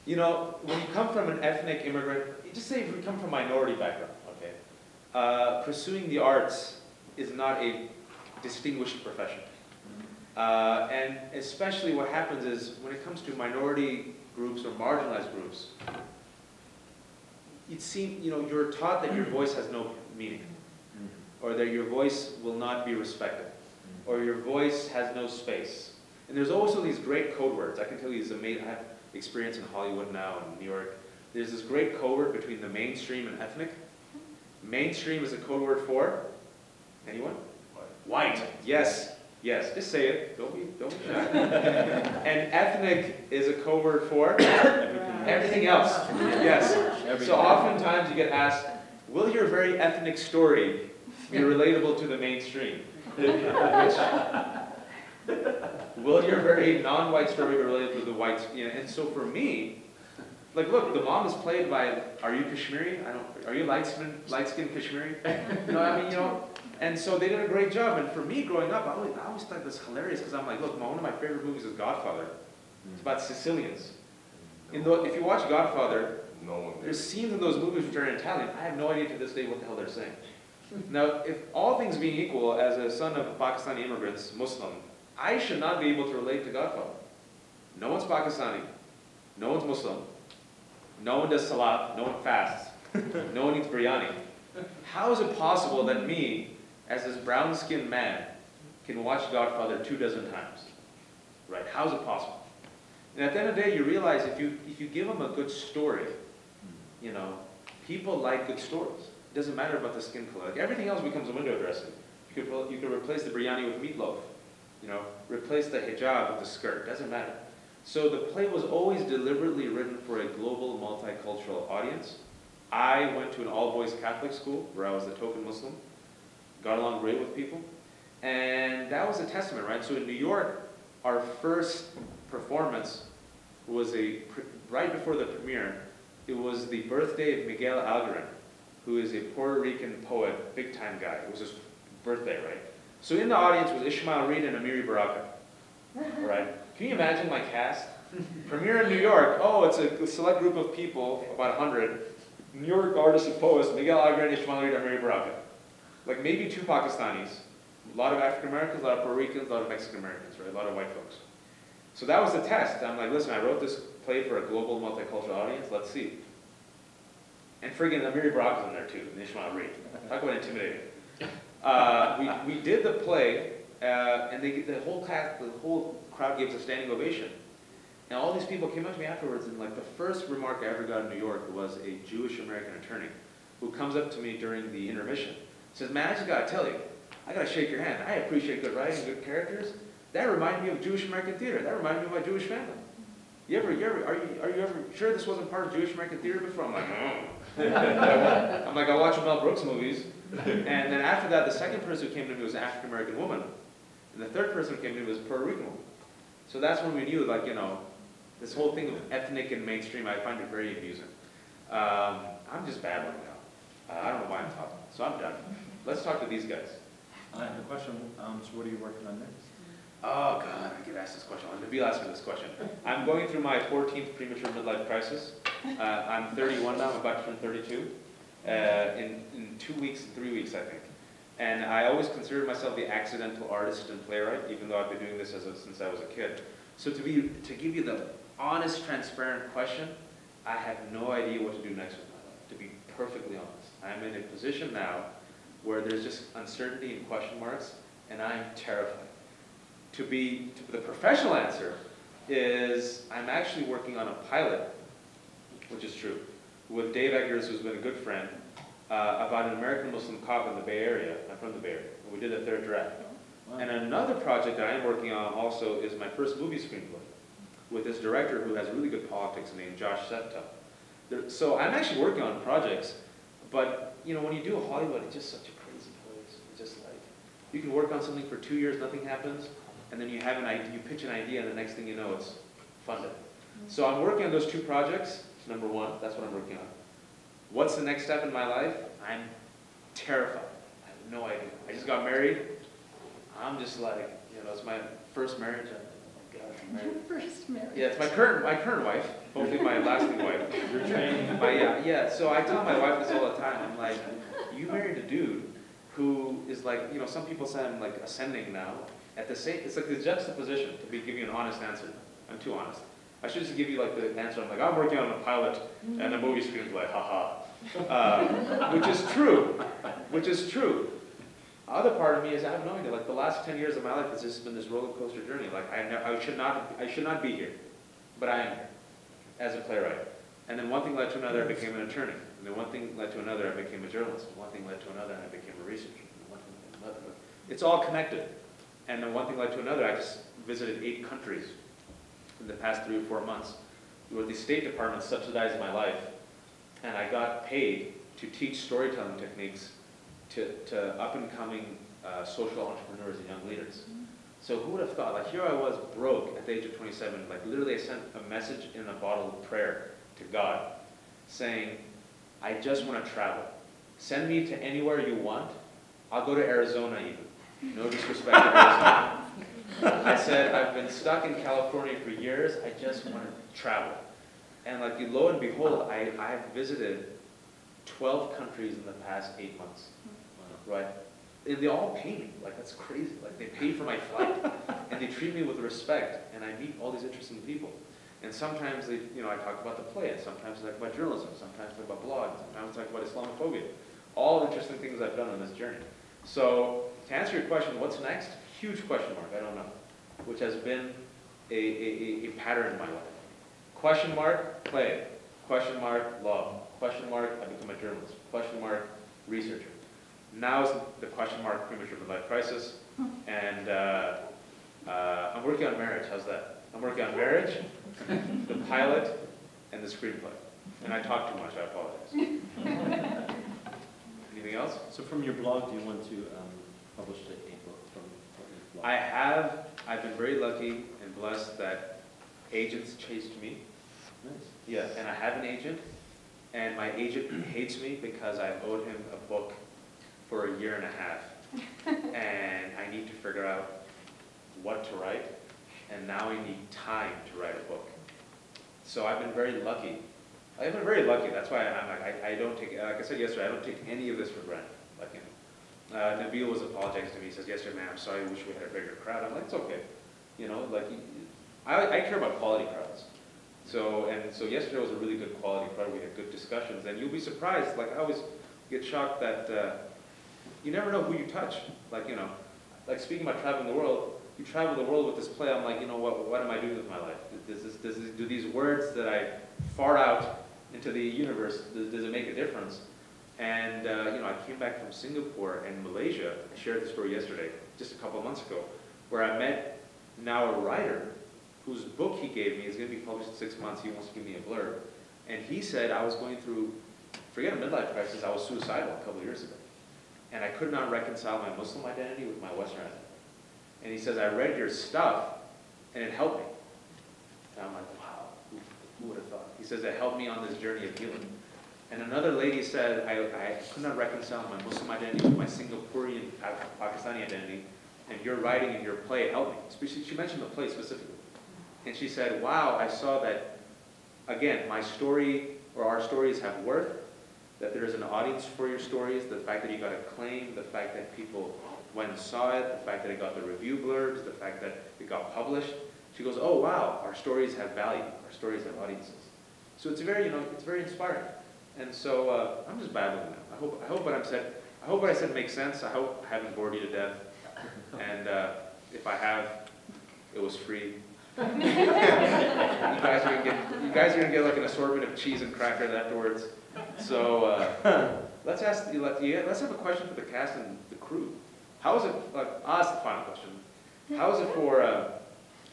you know, when you come from an ethnic immigrant, just say if you come from a minority background, okay, pursuing the arts is not a distinguished profession. And especially what happens is when it comes to minority groups or marginalized groups, it seems, you know, you're taught that your voice has no meaning, or that your voice will not be respected, or your voice has no space. And there's also these great code words. I can tell you, I have experience in Hollywood now and New York. There's this great code word between the mainstream and ethnic. Mainstream is a code word for anyone? White. Yes. Yes. Just say it. Don't be shy. And ethnic is a code word for everything else. Yes. So oftentimes you get asked, will your very ethnic story be relatable to the mainstream? Will your very non-white story be related to the whites? You know, and so for me, like, look, the mom is played by, are you Kashmiri? Are you light-skinned Kashmiri? You know, I mean, you know, and so they did a great job. And for me, growing up, I always thought this hilarious because I'm like, look, one of my favorite movies is Godfather. It's about Sicilians. If you watch Godfather, there's scenes in those movies which are in Italian. I have no idea to this day what the hell they're saying. Now, if all things being equal, as a son of Pakistani immigrants, Muslim, I should not be able to relate to Godfather. No one's Pakistani. No one's Muslim. No one does salat. No one fasts. No one eats biryani. How is it possible that me, as this brown-skinned man, can watch Godfather 24 times? Right? How is it possible? And at the end of the day, you realize if you give them a good story, you know, people like good stories. It doesn't matter about the skin color. Like, everything else becomes a window dressing. You could replace the biryani with meatloaf. You know, replace the hijab with the skirt. Doesn't matter. So the play was always deliberately written for a global, multicultural audience. I went to an all-boys Catholic school where I was the token Muslim. Got along great with people. And that was a testament, right? So in New York, our first performance was right before the premiere, it was the birthday of Miguel Algarin, who is a Puerto Rican poet, big-time guy. It was his birthday, right? So in the audience was Ishmael Reed and Amiri Baraka, right? Can you imagine my cast? Premiere in New York, oh, it's a select group of people, about 100, New York artists and poets, Miguel Algarin, Ishmael Reed, and Amiri Baraka. Like maybe 2 Pakistanis, a lot of African Americans, a lot of Puerto Ricans, a lot of Mexican Americans, right? A lot of white folks. So that was the test. I'm like, listen, I wrote this play for a global multicultural audience, let's see. And friggin' Amiri Baraka's in there too, and Ishmael Reed. Talk about intimidating. We did the play, and the whole crowd gave us a standing ovation. And all these people came up to me afterwards, and like the first remark I ever got in New York was a Jewish American attorney who comes up to me during the intermission, says, man, I just gotta tell you, I gotta shake your hand. I appreciate good writing, good characters. That reminded me of Jewish American theater. That reminded me of my Jewish family. Are you ever sure this wasn't part of Jewish American theater before? I'm like, no. I'm like, I watch Mel Brooks movies. And then after that, the second person who came to me was an African American woman. And the third person who came to me was a Puerto Rican woman. So that's when we knew, like, you know, this whole thing of ethnic and mainstream, I find it very amusing. I'm just babbling now. I don't know why I'm talking. So I'm done. Let's talk to these guys. I have a question. So what are you working on next? Oh, God, I get asked this question. Nabil asked me this question. I'm going through my 14th premature midlife crisis. I'm 31 now. I'm about to turn 32 in 2 weeks, 3 weeks, I think. And I always considered myself the accidental artist and playwright, even though I've been doing this since I was a kid. So to give you the honest, transparent question, I have no idea what to do next with my life, to be perfectly honest. I'm in a position now where there's just uncertainty and question marks, and I'm terrified. The professional answer is I'm actually working on a pilot, which is true, with Dave Eggers, who's been a good friend, about an American Muslim cop in the Bay Area. I'm from the Bay Area. We did a third draft. Wow. And another project that I am working on also is my first movie screenplay with this director who has really good politics named Josh Septa. So I'm actually working on projects, but you know, when you do Hollywood, it's just such a crazy place. It's just like, you can work on something for 2 years, nothing happens, and then you have an idea, you pitch an idea, and the next thing you know, it's funded. So I'm working on those 2 projects. Number 1, that's what I'm working on. What's the next step in my life? I'm terrified. I have no idea. I just got married. I'm just like, you know, it's my first marriage. Oh my God, I'm married. Your first marriage. Yeah, it's my current wife. Hopefully my lasting wife. You're training. Yeah. So I tell my wife this all the time. I'm like, you married a dude who is like, you know, some people say I'm like ascending now. At the same, it's like the juxtaposition to give you an honest answer. I'm too honest. I should just give you like the answer. I'm like, I'm working on a pilot and a movie screenplay, haha. Which is true. Other part of me is I have no idea. Like the last 10 years of my life has just been this roller coaster journey. Like I should not be here, but I am here as a playwright. And then one thing led to another, I became an attorney. And then one thing led to another, I became a journalist. And one thing led to another, and I became a researcher. And one thing led to another. It's all connected. And then one thing led to another. I just visited 8 countries in the past 3 or 4 months, where the State Department subsidized my life, and I got paid to teach storytelling techniques to up-and-coming social entrepreneurs and young leaders. So who would have thought? Like here I was broke at the age of 27. Like literally, I sent a message in a bottle of prayer to God, saying, "I just want to travel. Send me to anywhere you want. I'll go to Arizona even. No disrespect to Arizona." I said, I've been stuck in California for years. I just want to travel. And like lo and behold, I've visited 12 countries in the past 8 months. Right? And they all pay me. Like that's crazy. Like they pay for my flight, and they treat me with respect. And I meet all these interesting people. And sometimes they, you know, I talk about the play, and sometimes I talk about journalism, sometimes I talk about blogs, sometimes I talk about Islamophobia. All interesting things I've done on this journey. So to answer your question, what's next? Huge question mark. I don't know. Which has been a pattern in my life. Question mark, play. Question mark, love. Question mark, I become a journalist. Question mark, researcher. Now is the question mark, premature midlife crisis. And I'm working on marriage. How's that? I'm working on marriage, the pilot, and the screenplay. And I talk too much. I apologize. Anything else? So from your blog, do you want to publish a book from your blog? I have. I've been very lucky and blessed that agents chased me. Nice. Yeah, and I have an agent, and my agent hates me because I owed him a book for 1.5 years. And I need to figure out what to write, and now I need time to write a book. So I've been very lucky. I've been very lucky. That's why I'm like, I don't take, like I said yesterday, I don't take any of this for granted. Like, you know, Nabil was apologizing to me. He says, yesterday, man, I'm sorry, I wish we had a bigger crowd. I'm like, it's okay. You know, like, I care about quality crowds. So yesterday was a really good quality crowd. We had good discussions, and you'll be surprised. Like, I always get shocked that you never know who you touch. Like, you know, like speaking about traveling the world, you travel the world with this play. I'm like, you know, what am I doing with my life? Do these words that I fart out into the universe, does it make a difference? And I came back from Singapore and Malaysia. I shared the story yesterday, just a couple of months ago, where I met now a writer whose book he gave me is going to be published in 6 months. He wants to give me a blurb. And he said I was going through, forget a midlife crisis, I was suicidal a couple of years ago. And I could not reconcile my Muslim identity with my Western identity. And he says, I read your stuff, and it helped me. And I'm like, wow, who would have thought? He says, it helped me on this journey of healing. And another lady said, I could not reconcile my Muslim identity with my Singaporean Pakistani identity, and your writing and your play helped me. She mentioned the play specifically. And she said, wow, I saw that, again, my story, or our stories have worth, that there is an audience for your stories, the fact that you got acclaim, the fact that people went and saw it, the fact that it got the review blurbs, the fact that it got published. She goes, oh wow, our stories have value, our stories have audiences. So it's very, it's very inspiring. And so I'm just babbling now. I hope what I said makes sense. I hope I haven't bored you to death. And if I have, it was free. You guys are gonna get like an assortment of cheese and crackers afterwards. So let's have a question for the cast and the crew. How is it? I'll ask the final question. How is it for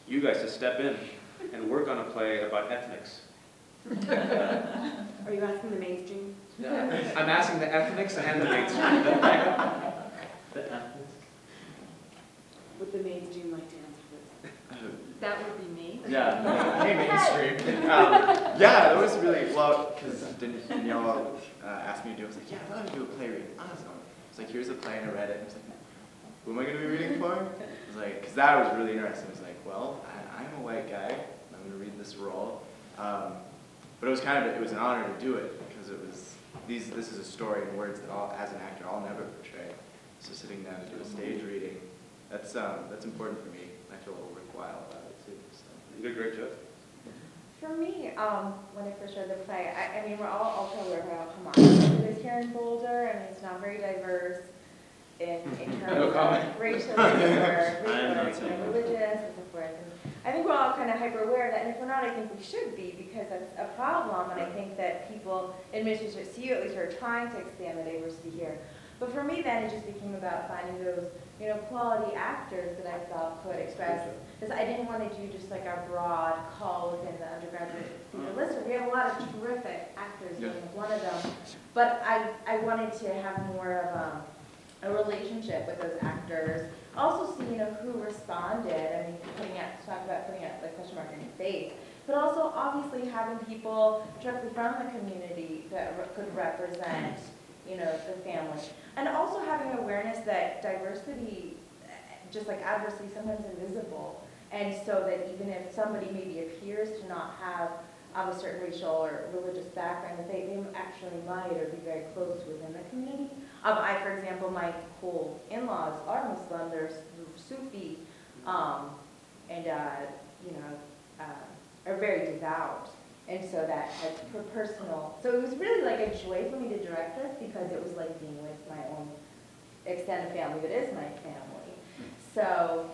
you guys to step in and work on a play about ethnics? Are you asking the mainstream? Yeah. I'm asking the ethnics and the mainstream. The ethnics? Would the mainstream like to answer this? That would be me. Yeah. Hey, mainstream. Yeah, it was really, well, because Danielle asked me to do it. I was like, yeah, I thought I'd do a play reading. Awesome. It's like, here's the play, and I read it. And I was like, who am I going to be reading for? It was like, because that was really interesting. I was like, well, I'm a white guy. I'm going to read this role. But it was it was an honor to do it, because it was, this is a story in words that as an actor, I'll never portray. So sitting down to do a stage reading, that's important for me. I feel a little worthwhile about it too. So. You did a great job. For me, when I first read the play, I mean, we're all ultra aware of how homogenous it is here in Boulder. I mean, it's not very diverse in terms of racial or religious and so forth. And I think we're all kind of hyper aware of that, and if we're not, I think we should be, because that's a problem, and I think that people, administrators, CU at least, are trying to expand the diversity here. But for me, then, it just became about finding those, quality actors that I felt could express, because I didn't want to do just like a broad call within the undergraduate theater list. We have a lot of terrific actors, being one of them, but I wanted to have more of a relationship with those actors. Also see, who responded. I mean, talk about putting out the question mark in your face, but also obviously having people directly from the community that could represent, the family. And also having awareness that diversity, just like adversity, sometimes invisible. And so that even if somebody maybe appears to not have a certain racial or religious background, that they actually might or be very close within the community. For example, my whole in-laws are Muslim, they're Sufi, and are very devout. And so that has personal, so it was really like a joy for me to direct this, because it was like being with my own extended family that is my family. So,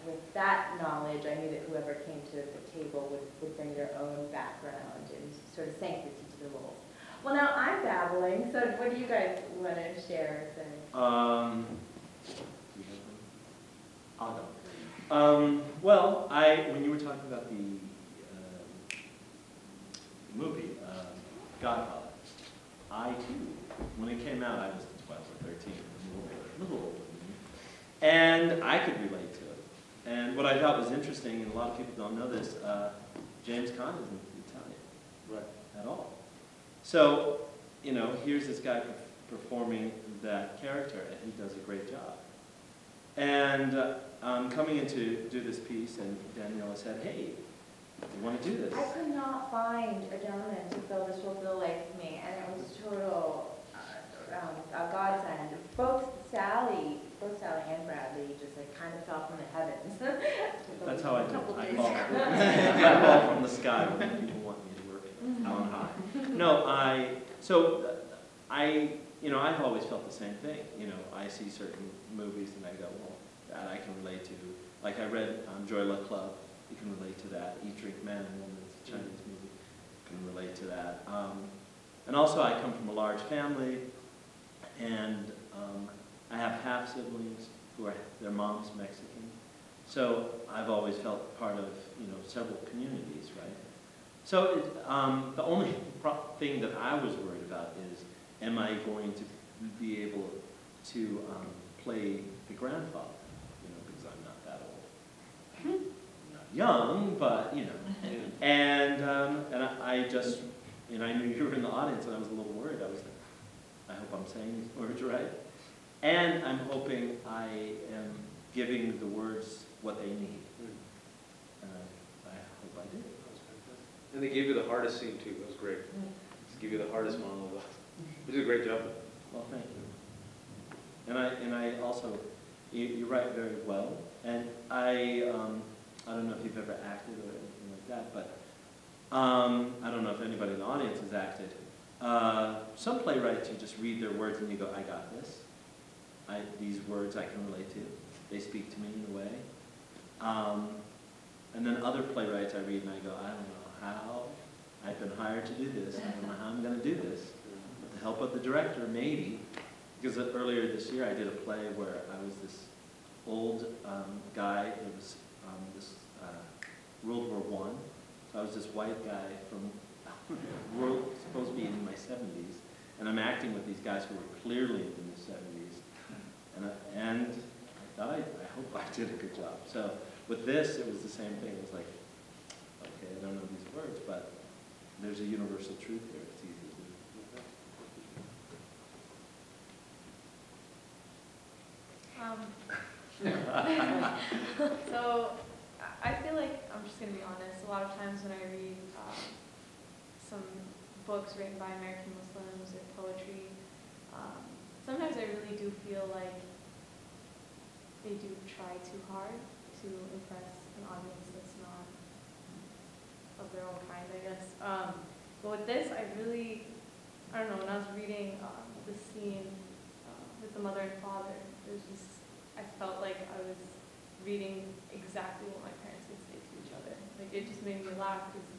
with that knowledge, I knew that whoever came to the table would bring their own background and sort of sanctity to the roles. Well, now I'm babbling, so what do you guys want to share? I'll go. Well, when you were talking about the movie, Godfather, I too, when it came out, I was 12 or 13, a little older than you, and I could relate to it. And what I thought was interesting, and a lot of people don't know this, James Caan isn't Italian, at all. So, here's this guy performing that character, and he does a great job. And coming in to do this piece, and Daniela said, hey, you want to do this? I could not find a gentleman to fill this role like me, and it was total a godsend. Both Sally and Bradley just kind of fell from the heavens. That's how I do it. I fall from the sky when people want me to work on high. No, I've always felt the same thing. I see certain movies and I go, well, that I can relate to. Like I read Joy Luck Club. You can relate to that. Eat, Drink, Men and Women, it's a Chinese movie. You can relate to that. And also I come from a large family, and I have half siblings who are, their mom's Mexican. So I've always felt part of, several communities, right? So the only thing that I was worried about is, am I going to be able to play the grandfather? Because I'm not that old. I'm not young, but and I just, I knew you were in the audience, and I was a little worried. I was like, I hope I'm saying these words right, and I'm hoping I am giving the words what they need. I hope I did. And they gave you the hardest scene too. That was great. Just give you the hardest monologue. You did a great job. Well, thank you. And I also, you write very well. And I don't know if you've ever acted or anything like that, but I don't know if anybody in the audience has acted. Some playwrights, you just read their words and you go, I got this. These words I can relate to. They speak to me in a way. And then other playwrights I read and I go, I don't know how I've been hired to do this. I don't know how I'm going to do this. With the help of the director, maybe. Because earlier this year I did a play where I was this old guy. It was World War I. So I was this white guy from supposed to be in my 70s. And I'm acting with these guys who were clearly in their 70s. And I hope I did a good job. So with this, it was the same thing. It was like, okay, I don't know these words, but there's a universal truth there. It's easy to do. So I feel like, I'm just going to be honest, a lot of times when I read some books written by American Muslims or poetry, sometimes I really do feel like they do try too hard to impress an audience that's not of their own kind, I guess. But with this, I don't know, when I was reading the scene with the mother and father, I felt like I was reading exactly what my parents would say to each other. Like, it just made me laugh because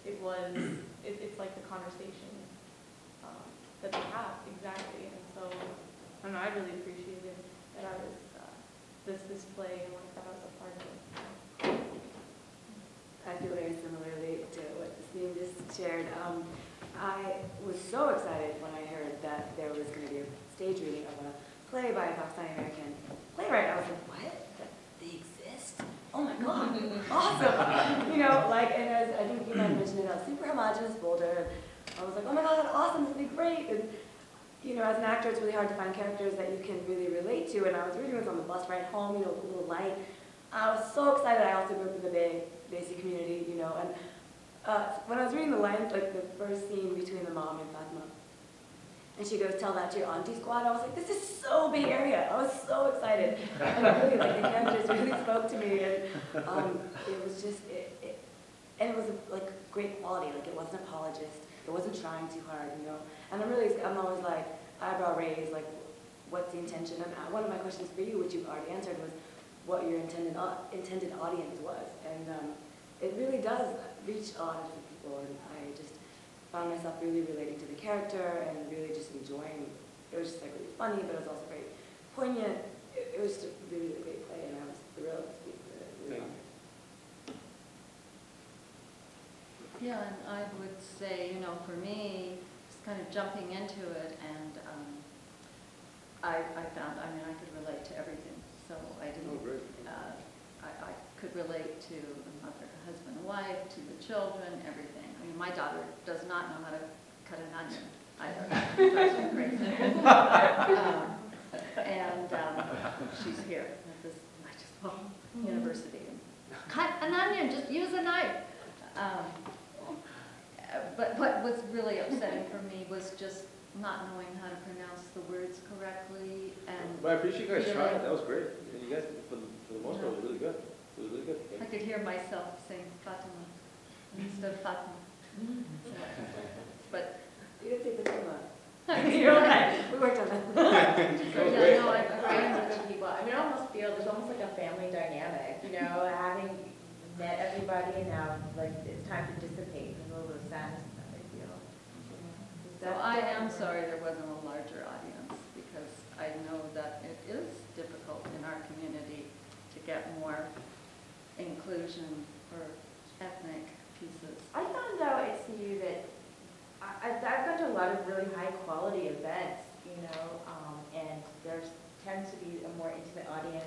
it's like the conversation that they have, exactly. And so, I don't know, I really appreciated that I was this play and like that I was a part of it. I feel very similarly to what Nassim just shared. I was so excited when I heard that there was going to be a stage reading of a play by a Pakistani-American playwright. I was like, what? They exist? Oh my God, awesome! And as I think you might mention it, a super homogenous Boulder. I was like, oh my God, awesome, this would be great. And as an actor, it's really hard to find characters that you can really relate to. And I was reading this on the bus ride home, a little light. I was so excited. I also grew up in the Desi community, and when I was reading the lines, like the first scene between the mom and Fatima, and she goes, tell that to your auntie squad, I was like, this is so Bay Area. I was so excited. And really, like, the characters really spoke to me, and it was just, and it was like great quality. Like, it wasn't apologist. It wasn't trying too hard, And I'm always like, eyebrow raised, like, what's the intention? And one of my questions for you, which you've already answered, was what your intended audience was. And it really does reach a lot of different people, and I just found myself really relating to the character and really just enjoying. It was just like really funny, but it was also very poignant. It was just a really, really great play, and I was thrilled to speak with it. Really. Yeah, and I would say, for me, just kind of jumping into it, and I found, I could relate to everything. So I didn't, I could relate to the mother, husband, wife, to the children, everything. My daughter does not know how to cut an onion either. It drives me crazy. She's here at this university. Cut an onion, just use a knife. But what was really upsetting for me was just not knowing how to pronounce the words correctly. Well, I appreciate you guys trying. That was great. And you guys, for the most part, were really good. It was really good. I could hear myself saying Fatima instead of Fatima. But you didn't say Fatima. You're okay. We worked on that. I agree with the people. I almost feel there's almost like a family dynamic, having met everybody and now, like, it's time to dissipate. There's a little bit of sadness that I feel. So I am sorry there wasn't a larger audience, because I know that it is difficult in our community to get more inclusion for ethnic pieces. I found out at CU that I've gone to a lot of really high quality events, you know, and there tends to be a more intimate audience.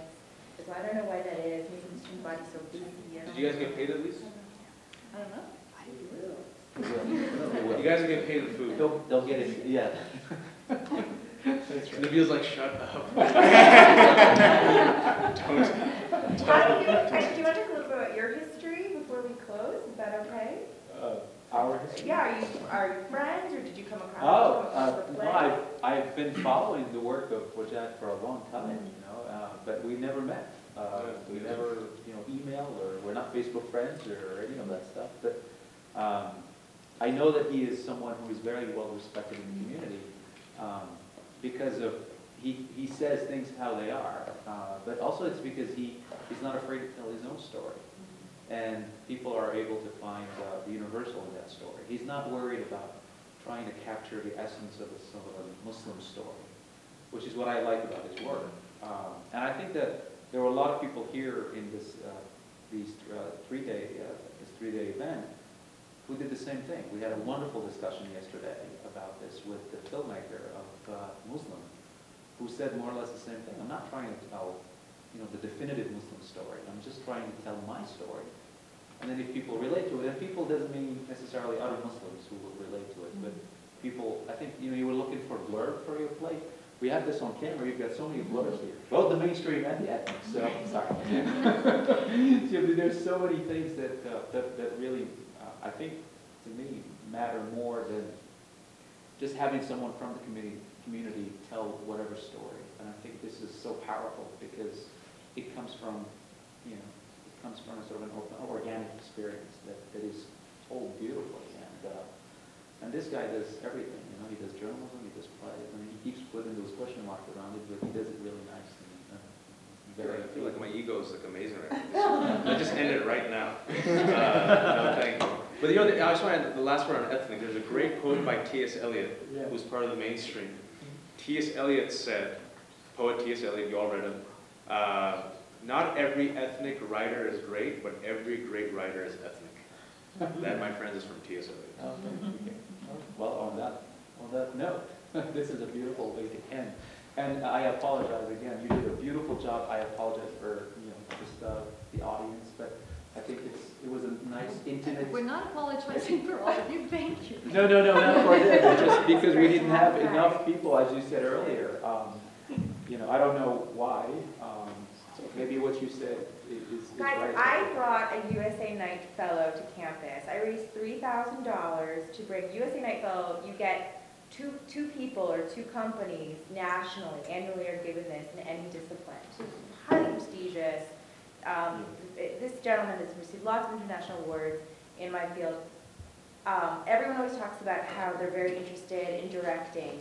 So I don't know why that is. Maybe the student body's so busy. Did you guys get paid at least? I don't know. You guys will get paid in food. They'll get it, yeah. Nabil's like, shut up. How do you want to talk a little bit about your history before we close? Is that okay? Our history? Yeah, are you friends, or did you come across the play? No, I've been following the work of Wajahat for a long time, you know, but we never met. We never, you know, emailed, or we're not Facebook friends or any of that stuff. But I know that he is someone who is very well respected in the community because of he says things how they are, but also it's because he's not afraid to tell his own story. And people are able to find the universal in that story. He's not worried about trying to capture the essence of a Muslim story, which is what I like about his work. And I think that there were a lot of people here in this three-day event who did the same thing. We had a wonderful discussion yesterday about this with the filmmaker of Muslim, who said more or less the same thing. I'm not trying to tell, you know, the definitive Muslim story. I'm just trying to tell my story. And then if people relate to it, and people doesn't mean necessarily other Muslims who will relate to it, but people, I think, you know, you were looking for a blurb for your play. We have this on camera. You've got so many blurbs here, both the mainstream and the ethnic. So sorry. So there's so many things that really, I think, to me, matter more than just having someone from the community tell whatever story. And I think this is so powerful because it comes from, you know, it comes from a sort of an organic experience that is told beautifully. And this guy does everything. You know, he does journalism, he does plays. I mean, he keeps putting those question marks around it, but he does it really nice. I feel like my ego is like amazing right now. I just end it right now. No, thank you. But you know, I just want to, the last word on ethnic. There's a great quote by T.S. Eliot, who's part of the mainstream. T.S. Eliot said, poet T.S. Eliot, you all read him, not every ethnic writer is great, but every great writer is ethnic. That, my friends, is from T.S. Eliot. Okay. Well, on that note, this is a beautiful way to end. And I apologize again. You did a beautiful job. I apologize for, you know, just the audience, but I think it was a nice, intimate. We're not apologizing for all of you. Thank you. No, not for that. Just because we didn't have enough people, as you said earlier. You know, I don't know why. So maybe what you said is Guys, right. I brought a USA Night Fellow to campus. I raised $3,000 to bring USA Night Fellow. You get two people or two companies nationally, annually are given this in any discipline. So it's highly prestigious. This gentleman has received lots of international awards in my field. Everyone always talks about how they're very interested in directing.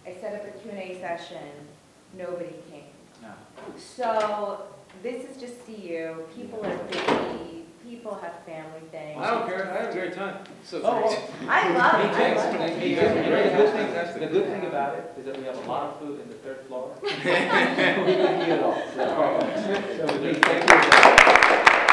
I set up a Q&A session. Nobody came. No. So this is just CU. People are busy. People have family things. I don't care. I have a great time. So I love it. The good thing about it is that we have a lot of food in the third floor. We can eat it all. So, thank you.